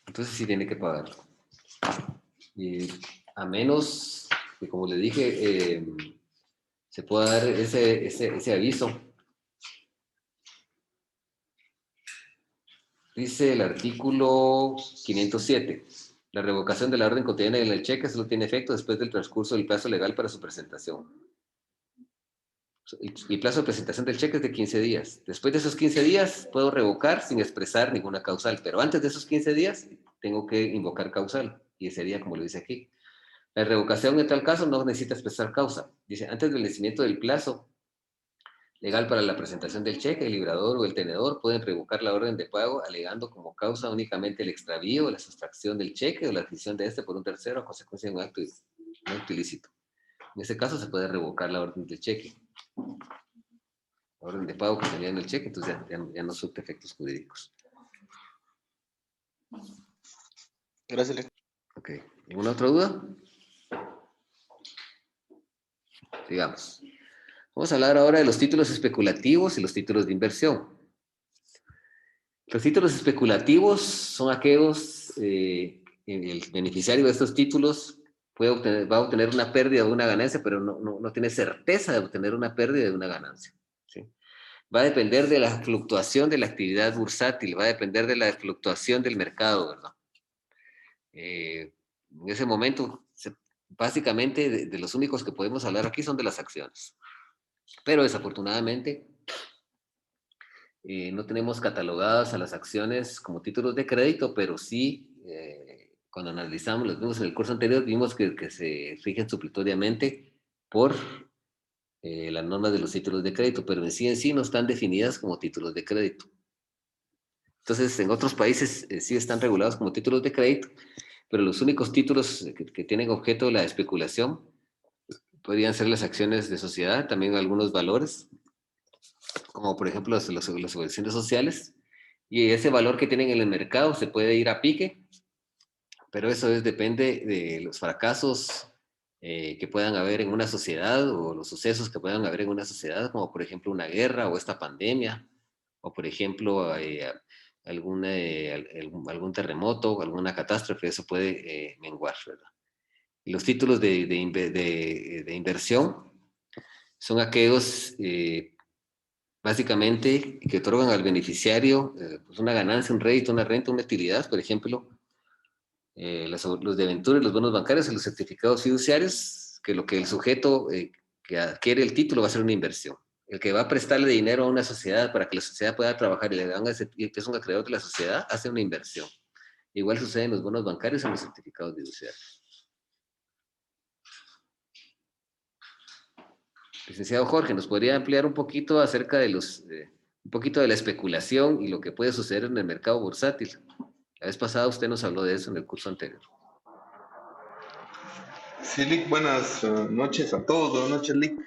Entonces sí tiene que pagarlo. Y a menos que, como le dije, se pueda dar ese aviso. Dice el artículo 507. La revocación de la orden contenida en el cheque solo tiene efecto después del transcurso del plazo legal para su presentación. El plazo de presentación del cheque es de 15 días. Después de esos 15 días puedo revocar sin expresar ninguna causal, pero antes de esos 15 días tengo que invocar causal, y sería como lo dice aquí. La revocación en tal caso no necesita expresar causa. Dice: antes del vencimiento del plazo legal para la presentación del cheque, el librador o el tenedor pueden revocar la orden de pago alegando como causa únicamente el extravío, la sustracción del cheque o la adquisición de este por un tercero a consecuencia de un acto ilícito. En ese caso se puede revocar la orden del cheque. La orden de pago que tenía en el cheque, entonces ya no surte efectos jurídicos. Gracias. Ok. ¿Alguna otra duda? Sigamos. Vamos a hablar ahora de los títulos especulativos y los títulos de inversión. Los títulos especulativos son aquellos, el beneficiario de estos títulos va a obtener una pérdida o una ganancia, pero no tiene certeza de obtener una pérdida o una ganancia, ¿sí? Va a depender de la fluctuación de la actividad bursátil, va a depender de la fluctuación del mercado, ¿verdad? En ese momento básicamente de los únicos que podemos hablar aquí son de las acciones. Pero desafortunadamente no tenemos catalogadas a las acciones como títulos de crédito, pero sí, cuando analizamos, los vimos en el curso anterior, vimos que se rigen supletoriamente por las normas de los títulos de crédito, pero en sí no están definidas como títulos de crédito. Entonces, en otros países sí están regulados como títulos de crédito, pero los únicos títulos que tienen objeto la especulación podrían ser las acciones de sociedad, también algunos valores, como por ejemplo las obligaciones sociales, y ese valor que tienen en el mercado se puede ir a pique, pero eso depende de los fracasos que puedan haber en una sociedad o los sucesos que puedan haber en una sociedad, como por ejemplo una guerra o esta pandemia, o por ejemplo algún terremoto o alguna catástrofe, eso puede menguar, ¿verdad? Y los títulos de inversión son aquellos básicamente que otorgan al beneficiario pues una ganancia, un rédito, una renta, una utilidad, por ejemplo, los debentures, los bonos bancarios y los certificados fiduciarios, que lo que el sujeto que adquiere el título va a ser una inversión. El que va a prestarle dinero a una sociedad para que la sociedad pueda trabajar y le dan que es un acreedor de la sociedad, hace una inversión. Igual sucede en los bonos bancarios y en los certificados fiduciarios. Licenciado Jorge, ¿nos podría ampliar un poquito acerca de un poquito de la especulación y lo que puede suceder en el mercado bursátil? La vez pasada usted nos habló de eso en el curso anterior. Sí, Lick, buenas noches a todos, buenas noches, Lick.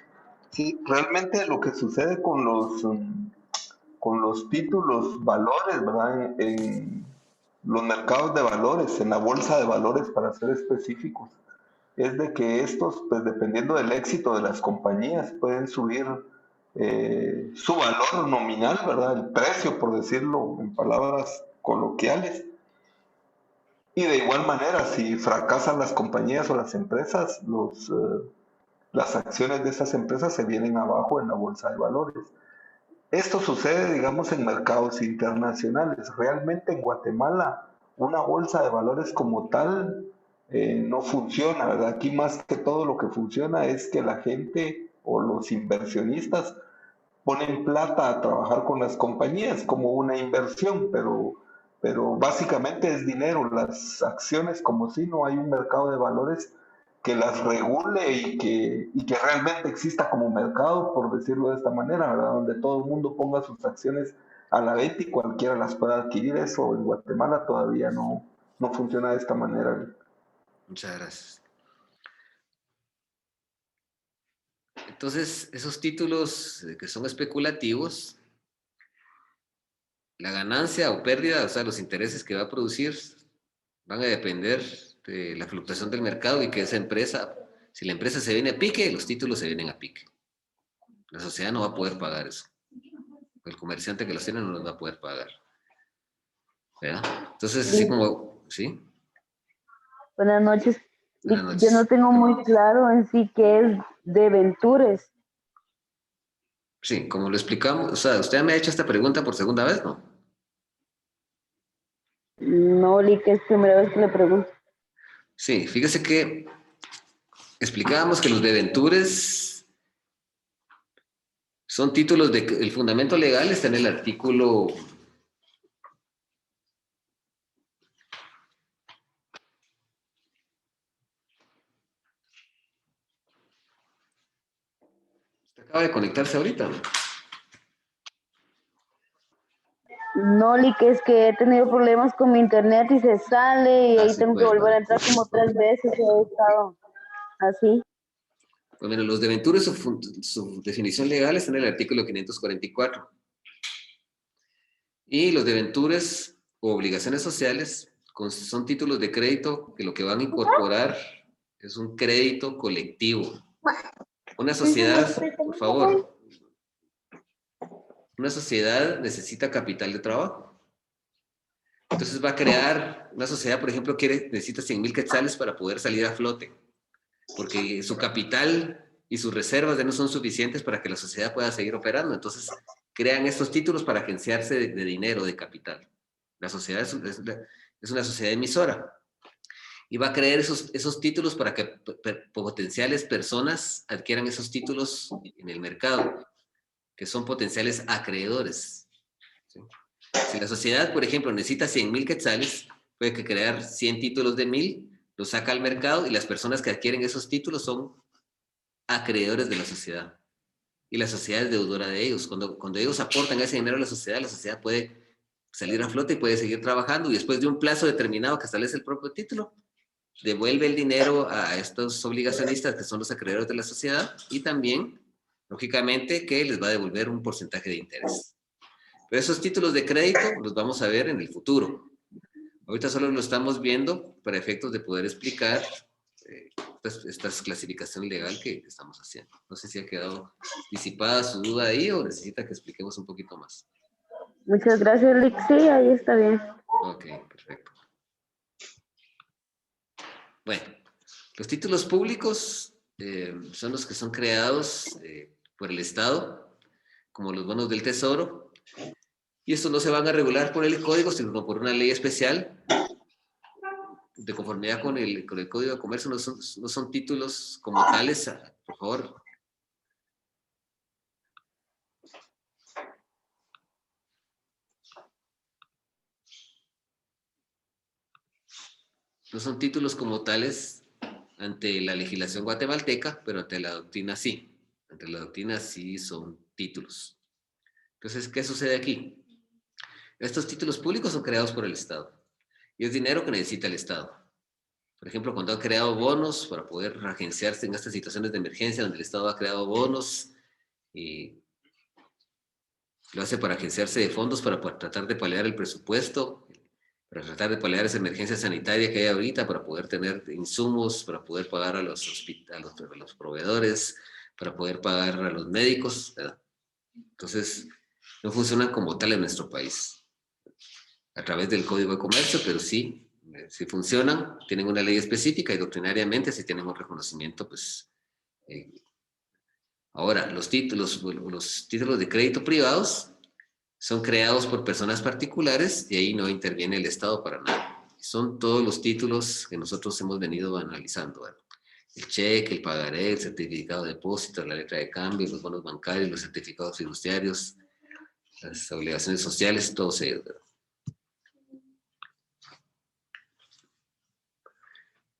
Sí, realmente lo que sucede con los títulos valores, ¿verdad? En los mercados de valores, en la bolsa de valores, para ser específicos, es de que estos, pues dependiendo del éxito de las compañías, pueden subir su valor nominal, ¿verdad? El precio, por decirlo en palabras coloquiales. Y de igual manera, si fracasan las compañías o las empresas, las acciones de esas empresas se vienen abajo en la bolsa de valores. Esto sucede, digamos, en mercados internacionales. Realmente en Guatemala, una bolsa de valores como tal no funciona, ¿verdad? Aquí más que todo lo que funciona es que la gente o los inversionistas ponen plata a trabajar con las compañías como una inversión, pero básicamente es dinero. Las acciones, como si no hay un mercado de valores que las regule y que realmente exista como mercado, por decirlo de esta manera, ¿verdad? Donde todo el mundo ponga sus acciones a la venta y cualquiera las pueda adquirir. Eso en Guatemala todavía no funciona de esta manera. Muchas gracias. Entonces, esos títulos que son especulativos, la ganancia o pérdida, o sea, los intereses que va a producir, van a depender de la fluctuación del mercado y que esa empresa, si la empresa se viene a pique, los títulos se vienen a pique. La sociedad no va a poder pagar eso. El comerciante que los tiene no los va a poder pagar. ¿Verdad? Entonces, así como, ¿sí? Buenas noches. Buenas noches. Yo no tengo muy claro en sí qué es debentures. Sí, como lo explicamos, o sea, usted me ha hecho esta pregunta por segunda vez, ¿no? No, Lick, es primera vez que le pregunto. Sí, fíjese que explicábamos que los debentures son títulos el fundamento legal está en el artículo 'Usted acaba de conectarse ahorita, ¿no? No, Lick, es que he tenido problemas con mi internet y se sale y ahí sí, tengo pues, que volver a bueno. entrar como 3 veces y he estado así. Pues mira, los debentures, su definición legal está en el artículo 544. Y los debentures o obligaciones sociales son títulos de crédito que lo que van a incorporar es un crédito colectivo. Una sociedad, por favor, una sociedad necesita capital de trabajo. Entonces va a crear, una sociedad, por ejemplo, necesita 100,000 quetzales para poder salir a flote, porque su capital y sus reservas ya no son suficientes para que la sociedad pueda seguir operando. Entonces crean estos títulos para agenciarse de dinero, de capital. La sociedad es una sociedad emisora. y va a crear esos títulos para que potenciales personas adquieran esos títulos en el mercado, que son potenciales acreedores. ¿Sí? Si la sociedad, por ejemplo, necesita 100,000 quetzales, puede que crear 100 títulos de 1,000, los saca al mercado y las personas que adquieren esos títulos son acreedores de la sociedad. Y la sociedad es deudora de ellos. Cuando ellos aportan ese dinero a la sociedad puede salir a flote y puede seguir trabajando, y después de un plazo determinado que establece el propio título, devuelve el dinero a estos obligacionistas que son los acreedores de la sociedad, y también, lógicamente, que les va a devolver un porcentaje de interés. Pero esos títulos de crédito los vamos a ver en el futuro. Ahorita solo lo estamos viendo para efectos de poder explicar esta clasificación legal que estamos haciendo. No sé si ha quedado disipada su duda ahí o necesita que expliquemos un poquito más. Muchas gracias, Lick. Sí, ahí está bien. Ok, perfecto. Bueno, los títulos públicos son los que son creados por el Estado, como los bonos del Tesoro, y estos no se van a regular por el Código, sino por una ley especial. De conformidad con el Código de Comercio, no son títulos como tales, por favor. No son títulos como tales ante la legislación guatemalteca, pero ante la doctrina sí. Ante la doctrina sí son títulos. Entonces, ¿qué sucede aquí? Estos títulos públicos son creados por el Estado. Y es dinero que necesita el Estado. Por ejemplo, cuando ha creado bonos para poder agenciarse en estas situaciones de emergencia donde el Estado ha creado bonos y lo hace para agenciarse de fondos para tratar de paliar el presupuesto, para tratar de paliar esa emergencia sanitaria que hay ahorita, para poder tener insumos, para poder pagar a los proveedores, para poder pagar a los médicos, ¿verdad? Entonces, no funcionan como tal en nuestro país a través del Código de Comercio, pero sí funcionan, tienen una ley específica y doctrinariamente sí tienen un reconocimiento, pues. Ahora, los títulos de crédito privados son creados por personas particulares y ahí no interviene el Estado para nada. Son todos los títulos que nosotros hemos venido analizando, ¿verdad? El cheque, el pagaré, el certificado de depósito, la letra de cambio, los bonos bancarios, los certificados fiduciarios, las obligaciones sociales, todos ellos, ¿verdad?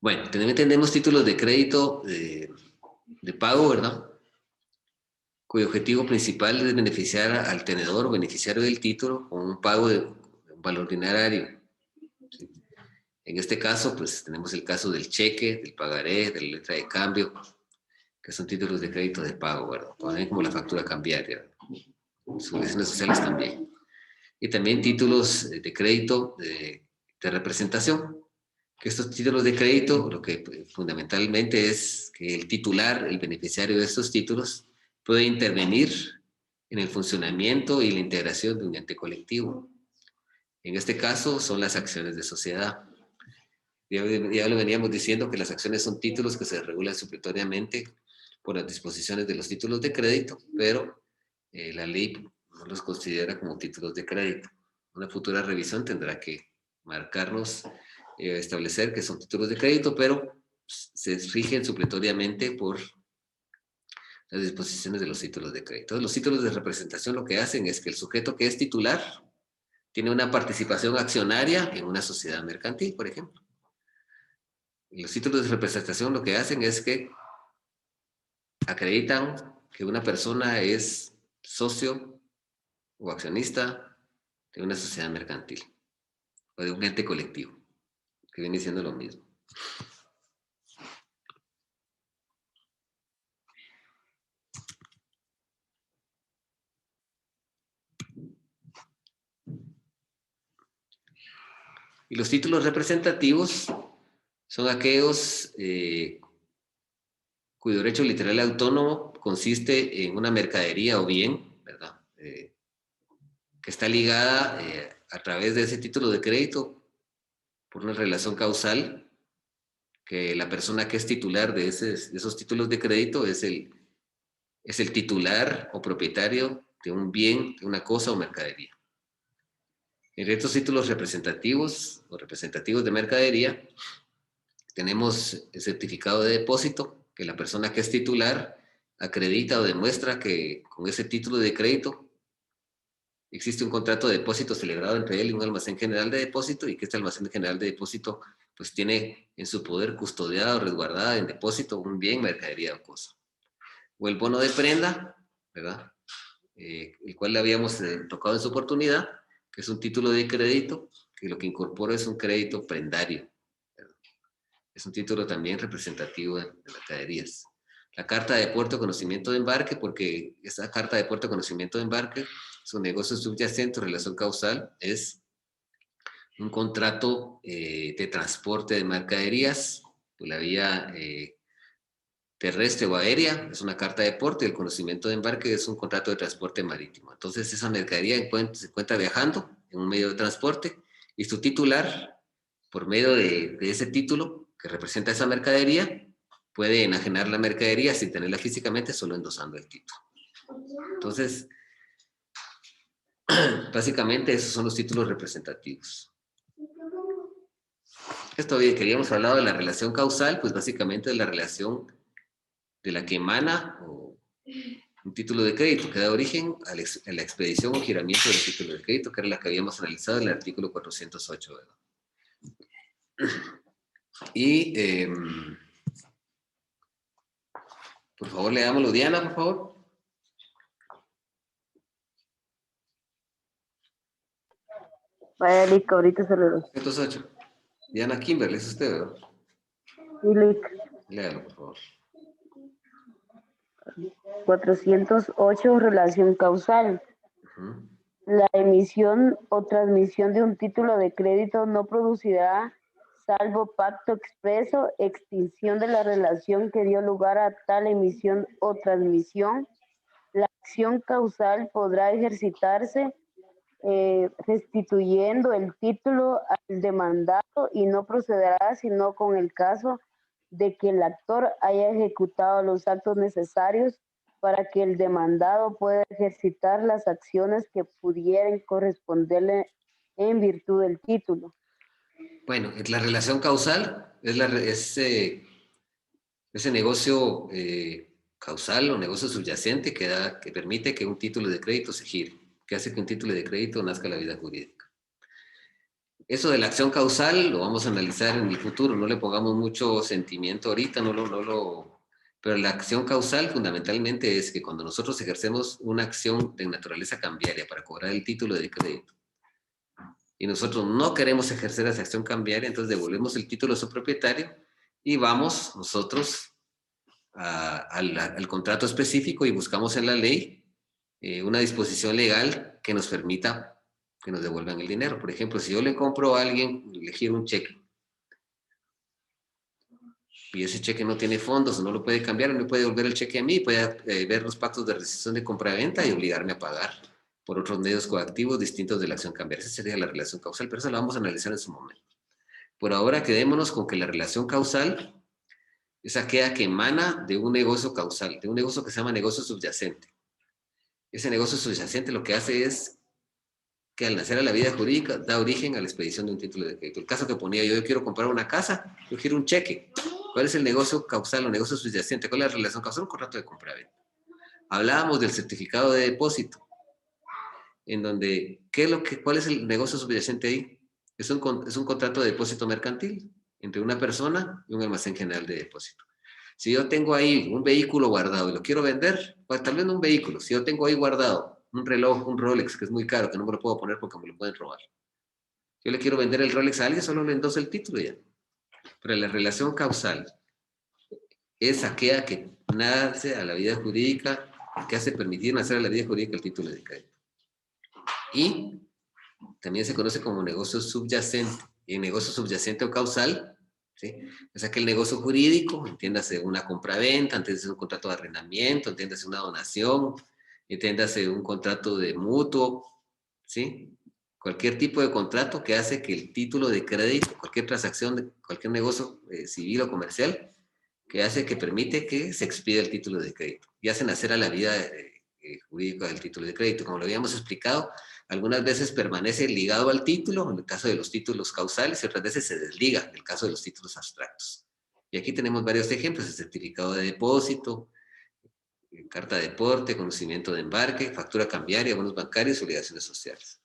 Bueno, también tenemos títulos de crédito de pago, ¿verdad? Cuyo objetivo principal es beneficiar al tenedor o beneficiario del título con un pago de un valor dinerario. ¿Sí? En este caso, pues tenemos el caso del cheque, del pagaré, de la letra de cambio, que son títulos de crédito de pago, ¿verdad? También como la factura cambiaria, ¿verdad? Sus obligaciones sociales también. Y también títulos de crédito de representación. Que estos títulos de crédito, lo que fundamentalmente es que el titular, el beneficiario de estos títulos, puede intervenir en el funcionamiento y la integración de un ente colectivo. En este caso son las acciones de sociedad. Ya lo veníamos diciendo que las acciones son títulos que se regulan supletoriamente por las disposiciones de los títulos de crédito, pero la ley no los considera como títulos de crédito. Una futura revisión tendrá que marcarnos, establecer que son títulos de crédito, pero se rigen supletoriamente por las disposiciones de los títulos de crédito. Los títulos de representación lo que hacen es que el sujeto que es titular tiene una participación accionaria en una sociedad mercantil, por ejemplo. Y los títulos de representación lo que hacen es que acreditan que una persona es socio o accionista de una sociedad mercantil o de un ente colectivo, que viene siendo lo mismo. Y los títulos representativos son aquellos cuyo derecho literal autónomo consiste en una mercadería o bien, ¿verdad? Que está ligada a través de ese título de crédito por una relación causal, que la persona que es titular de esos títulos de crédito es el titular o propietario de un bien, de una cosa o mercadería. En estos títulos representativos o representativos de mercadería, tenemos el certificado de depósito, que la persona que es titular acredita o demuestra que con ese título de crédito existe un contrato de depósito celebrado entre él y un almacén general de depósito, y que este almacén general de depósito pues tiene en su poder custodiada o resguardada en depósito un bien, mercadería o cosa. O el bono de prenda, ¿verdad? El cual le habíamos tocado en su oportunidad, que es un título de crédito, que lo que incorpora es un crédito prendario, ¿verdad? Es un título también representativo de mercaderías. La carta de puerto de conocimiento de embarque, porque esa carta de puerto de conocimiento de embarque, su negocio subyacente o relación causal, es un contrato de transporte de mercaderías por la vía terrestre o aérea, es una carta de porte, y el conocimiento de embarque es un contrato de transporte marítimo. Entonces esa mercadería se encuentra viajando en un medio de transporte y su titular, por medio de ese título que representa esa mercadería, puede enajenar la mercadería sin tenerla físicamente, solo endosando el título. Entonces, básicamente esos son los títulos representativos. Esto bien, queríamos hablar de la relación causal, pues básicamente es la relación de la que emana un título de crédito, que da origen a la expedición o giramiento del título de crédito, que era la que habíamos analizado en el artículo 408. ¿Verdad? Y, por favor, leámoslo. Diana, por favor. Vaya, Lick, ahorita se lo doy. 408. Diana Kimberly, es usted, ¿verdad? Sí, Lick. Léalo, por favor. 408, relación causal. Uh-huh. La emisión o transmisión de un título de crédito no producirá, salvo pacto expreso, extinción de la relación que dio lugar a tal emisión o transmisión. La acción causal podrá ejercitarse restituyendo el título al demandado y no procederá sino con el caso de que el actor haya ejecutado los actos necesarios para que el demandado pueda ejercitar las acciones que pudieran corresponderle en virtud del título. Bueno, la relación causal es ese negocio causal o negocio subyacente que permite que un título de crédito se gire, que hace que un título de crédito nazca la vida jurídica. Eso de la acción causal lo vamos a analizar en el futuro, no le pongamos mucho sentimiento ahorita, pero la acción causal fundamentalmente es que cuando nosotros ejercemos una acción de naturaleza cambiaria para cobrar el título de crédito y nosotros no queremos ejercer esa acción cambiaria, entonces devolvemos el título a su propietario y vamos nosotros al contrato específico y buscamos en la ley una disposición legal que nos permita que nos devuelvan el dinero. Por ejemplo, si yo le compro a alguien, le giro un cheque y ese cheque no tiene fondos o no lo puede cambiar, me puede devolver el cheque a mí, puede ver los pactos de rescisión de compra-venta y obligarme a pagar por otros medios coactivos distintos de la acción cambiaria. Esa sería la relación causal, pero eso la vamos a analizar en su momento. Por ahora quedémonos con que la relación causal es aquella que emana de un negocio causal, de un negocio que se llama negocio subyacente. Ese negocio subyacente lo que hace es que al nacer a la vida jurídica da origen a la expedición de un título de crédito. El caso que ponía yo quiero comprar una casa, yo quiero un cheque. ¿Cuál es el negocio causal o negocio subyacente? ¿Cuál es la relación causal? Un contrato de compra-venta. Hablábamos del certificado de depósito, en donde, ¿cuál es el negocio subyacente ahí? Es un contrato de depósito mercantil entre una persona y un almacén general de depósito. Si yo tengo ahí un vehículo guardado y lo quiero vender, pues tal vez no un vehículo, si yo tengo ahí guardado un reloj, un Rolex, que es muy caro, que no me lo puedo poner porque me lo pueden robar. Yo le quiero vender el Rolex a alguien, solo le endoso el título ya. Pero la relación causal es aquella que nace a la vida jurídica, que hace permitir nacer a la vida jurídica el título de crédito. Y también se conoce como negocio subyacente. Y el negocio subyacente o causal, ¿sí? Es aquel negocio jurídico, entiéndase una compra-venta, entiéndase un contrato de arrendamiento, entiéndase una donación, entiéndase un contrato de mutuo, ¿sí? Cualquier tipo de contrato que hace que el título de crédito, cualquier transacción, cualquier negocio civil o comercial, que permite que se expida el título de crédito y hace nacer a la vida jurídico del título de crédito. Como lo habíamos explicado, algunas veces permanece ligado al título, en el caso de los títulos causales, y otras veces se desliga, en el caso de los títulos abstractos. Y aquí tenemos varios ejemplos: el certificado de depósito, carta de porte, conocimiento de embarque, factura cambiaria, bonos bancarios y obligaciones sociales.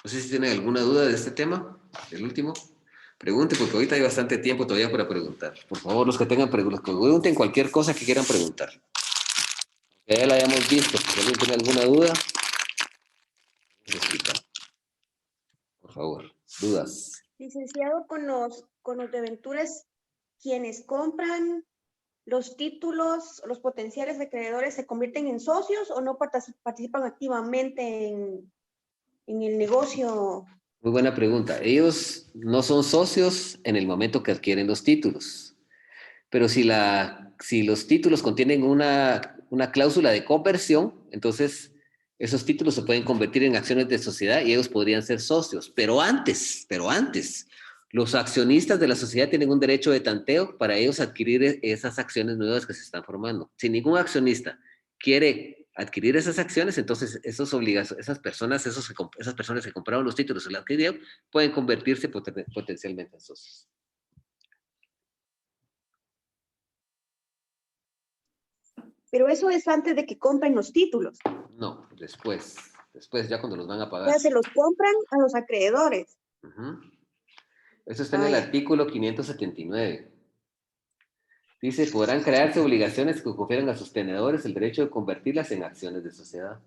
No sé si tienen alguna duda de este tema, el último. Pregunte, porque ahorita hay bastante tiempo todavía para preguntar. Por favor, los que tengan preguntas, pregunten cualquier cosa que quieran preguntar. Que ya la hayamos visto. Si alguien tiene alguna duda, explica. Por favor, dudas. Licenciado, con los debentures, quienes compran los títulos, los potenciales acreedores, ¿se convierten en socios o no participan activamente en el negocio? Muy buena pregunta. Ellos no son socios en el momento que adquieren los títulos, pero si los títulos contienen una cláusula de conversión, entonces esos títulos se pueden convertir en acciones de sociedad y ellos podrían ser socios. Pero antes, los accionistas de la sociedad tienen un derecho de tanteo para ellos adquirir esas acciones nuevas que se están formando. Si ningún accionista quiere adquirir esas acciones, entonces esas personas que compraron los títulos o la adquirieron pueden convertirse potencialmente en socios. Pero eso es antes de que compren los títulos. No, después ya cuando los van a O pagar. sea, se los compran a los acreedores. Eso está en el artículo 579. Dice, podrán crearse obligaciones que confieran a sus tenedores el derecho de convertirlas en acciones de sociedad.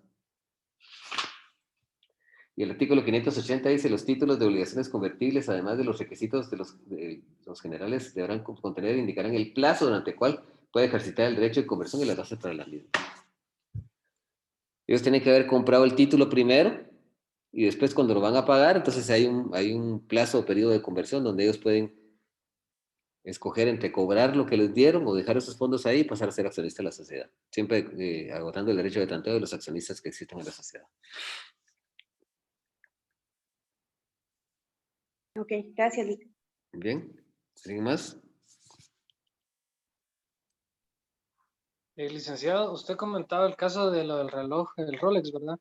Y el artículo 580 dice, los títulos de obligaciones convertibles, además de los requisitos de los generales, deberán contener e indicarán el plazo durante el cual puede ejercitar el derecho de conversión y las bases para la misma. Ellos tienen que haber comprado el título primero y después cuando lo van a pagar, entonces hay un plazo o periodo de conversión donde ellos pueden escoger entre cobrar lo que les dieron o dejar esos fondos ahí y pasar a ser accionista de la sociedad. Siempre agotando el derecho de tanteo de los accionistas que existen en la sociedad. Ok, gracias, Lic. Bien, ¿alguien más? Licenciado, usted comentaba el caso de lo del reloj, el Rolex, ¿verdad?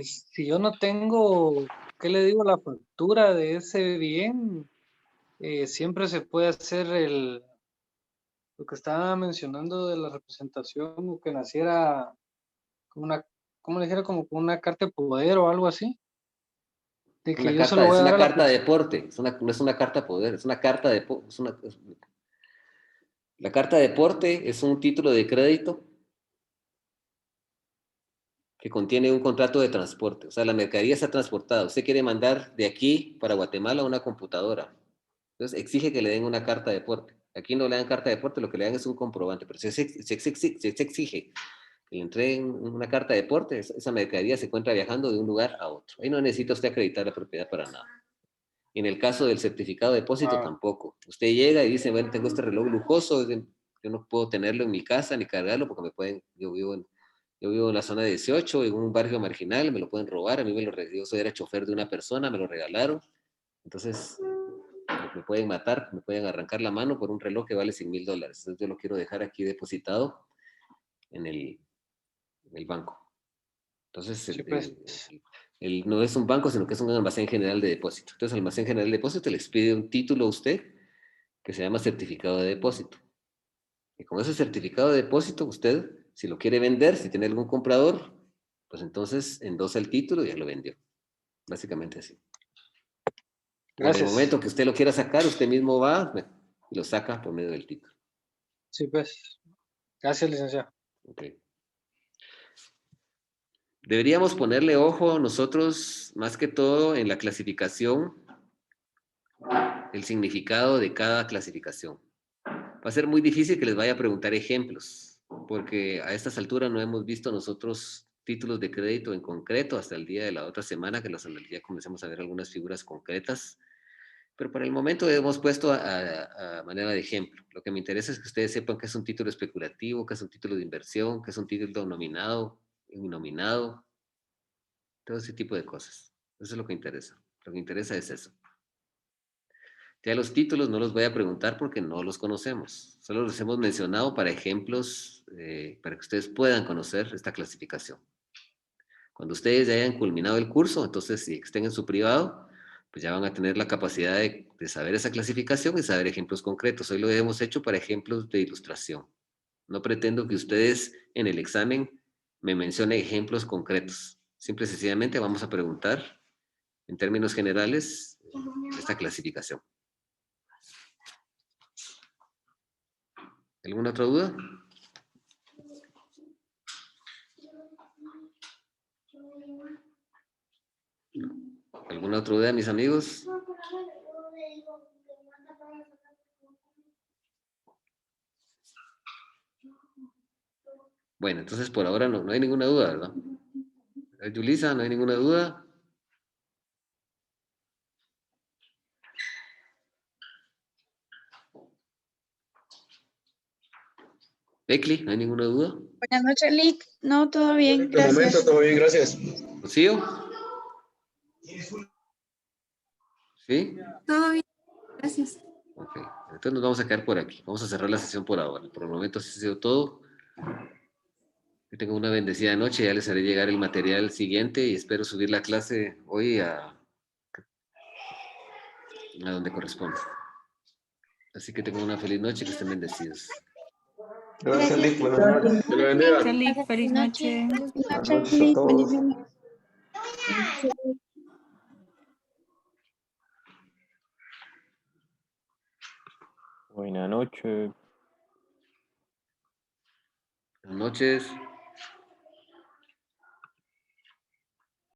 Si yo no tengo, ¿qué le digo? La factura de ese bien, siempre se puede hacer lo que estaba mencionando de la representación, o que naciera como una, ¿cómo le dijera? Como con una carta de poder o algo así. De que yo se lo voy Es a dar una a la carta de persona. porte, no es una carta de poder, es una carta de la carta de porte es un título de crédito que contiene un contrato de transporte. O sea, la mercadería está transportada. Usted quiere mandar de aquí para Guatemala una computadora. Entonces, exige que le den una carta de porte. Aquí no le dan carta de porte, lo que le dan es un comprobante. Pero si se exige que le entreguen una carta de porte, esa mercadería se encuentra viajando de un lugar a otro. Ahí no necesita usted acreditar la propiedad para nada. En el caso del certificado de depósito, tampoco. Usted llega y dice, bueno, tengo este reloj lujoso, yo no puedo tenerlo en mi casa ni cargarlo porque me pueden, yo vivo en la zona 18, en un barrio marginal, me lo pueden robar, a mí yo era chofer de una persona, me lo regalaron, entonces me pueden matar, me pueden arrancar la mano por un reloj que vale $100,000. Entonces yo lo quiero dejar aquí depositado en el banco. Entonces, Sí, pues. no es un banco, sino que es un almacén general de depósito. Entonces, el almacén general de depósito le expide un título a usted que se llama certificado de depósito. Y con ese certificado de depósito, usted, si lo quiere vender, si tiene algún comprador, pues entonces endosa el título y ya lo vendió. Básicamente así. Gracias. En el momento que usted lo quiera sacar, usted mismo va y lo saca por medio del título. Sí, pues. Gracias, licenciado. Okay. Deberíamos ponerle ojo nosotros, más que todo, en la clasificación, el significado de cada clasificación. Va a ser muy difícil que les vaya a preguntar ejemplos, porque a estas alturas no hemos visto nosotros títulos de crédito en concreto hasta el día de la otra semana, que ya comencemos a ver algunas figuras concretas, pero por el momento hemos puesto a manera de ejemplo. Lo que me interesa es que ustedes sepan que es un título especulativo, que es un título de inversión, que es un título nominado, innominado, todo ese tipo de cosas. Eso es lo que interesa. Lo que interesa es eso. Ya los títulos no los voy a preguntar porque no los conocemos. Solo los hemos mencionado para ejemplos, para que ustedes puedan conocer esta clasificación. Cuando ustedes ya hayan culminado el curso, entonces si estén en su privado, pues ya van a tener la capacidad de saber esa clasificación y saber ejemplos concretos. Hoy lo hemos hecho para ejemplos de ilustración. No pretendo que ustedes en el examen me mencionen ejemplos concretos. Simple y sencillamente vamos a preguntar en términos generales esta clasificación. ¿Alguna otra duda? ¿Alguna otra duda, mis amigos? Bueno, entonces por ahora no hay ninguna duda, ¿verdad? Yulisa, ¿no hay ninguna duda? Beckley, ¿no hay ninguna duda? Buenas noches, Lick. No, todo bien, De momento, gracias. todo bien, gracias. ¿Rocío? ¿Sí? Todo bien, gracias. Ok, entonces nos vamos a quedar por aquí. Vamos a cerrar la sesión por ahora. Por el momento así ha sido todo. Que tengan una bendecida noche. Ya les haré llegar el material siguiente y espero subir la clase hoy a donde corresponde. Así que tengan una feliz noche y que estén bendecidos. Gracias, Lick. Buenas Gracias. noches. Que le bendiga. Gracias, Lick. Feliz noche. Buenas Buenas noches noches, a Lick. todos. Bendiciones. Buenas noches. Buenas noches.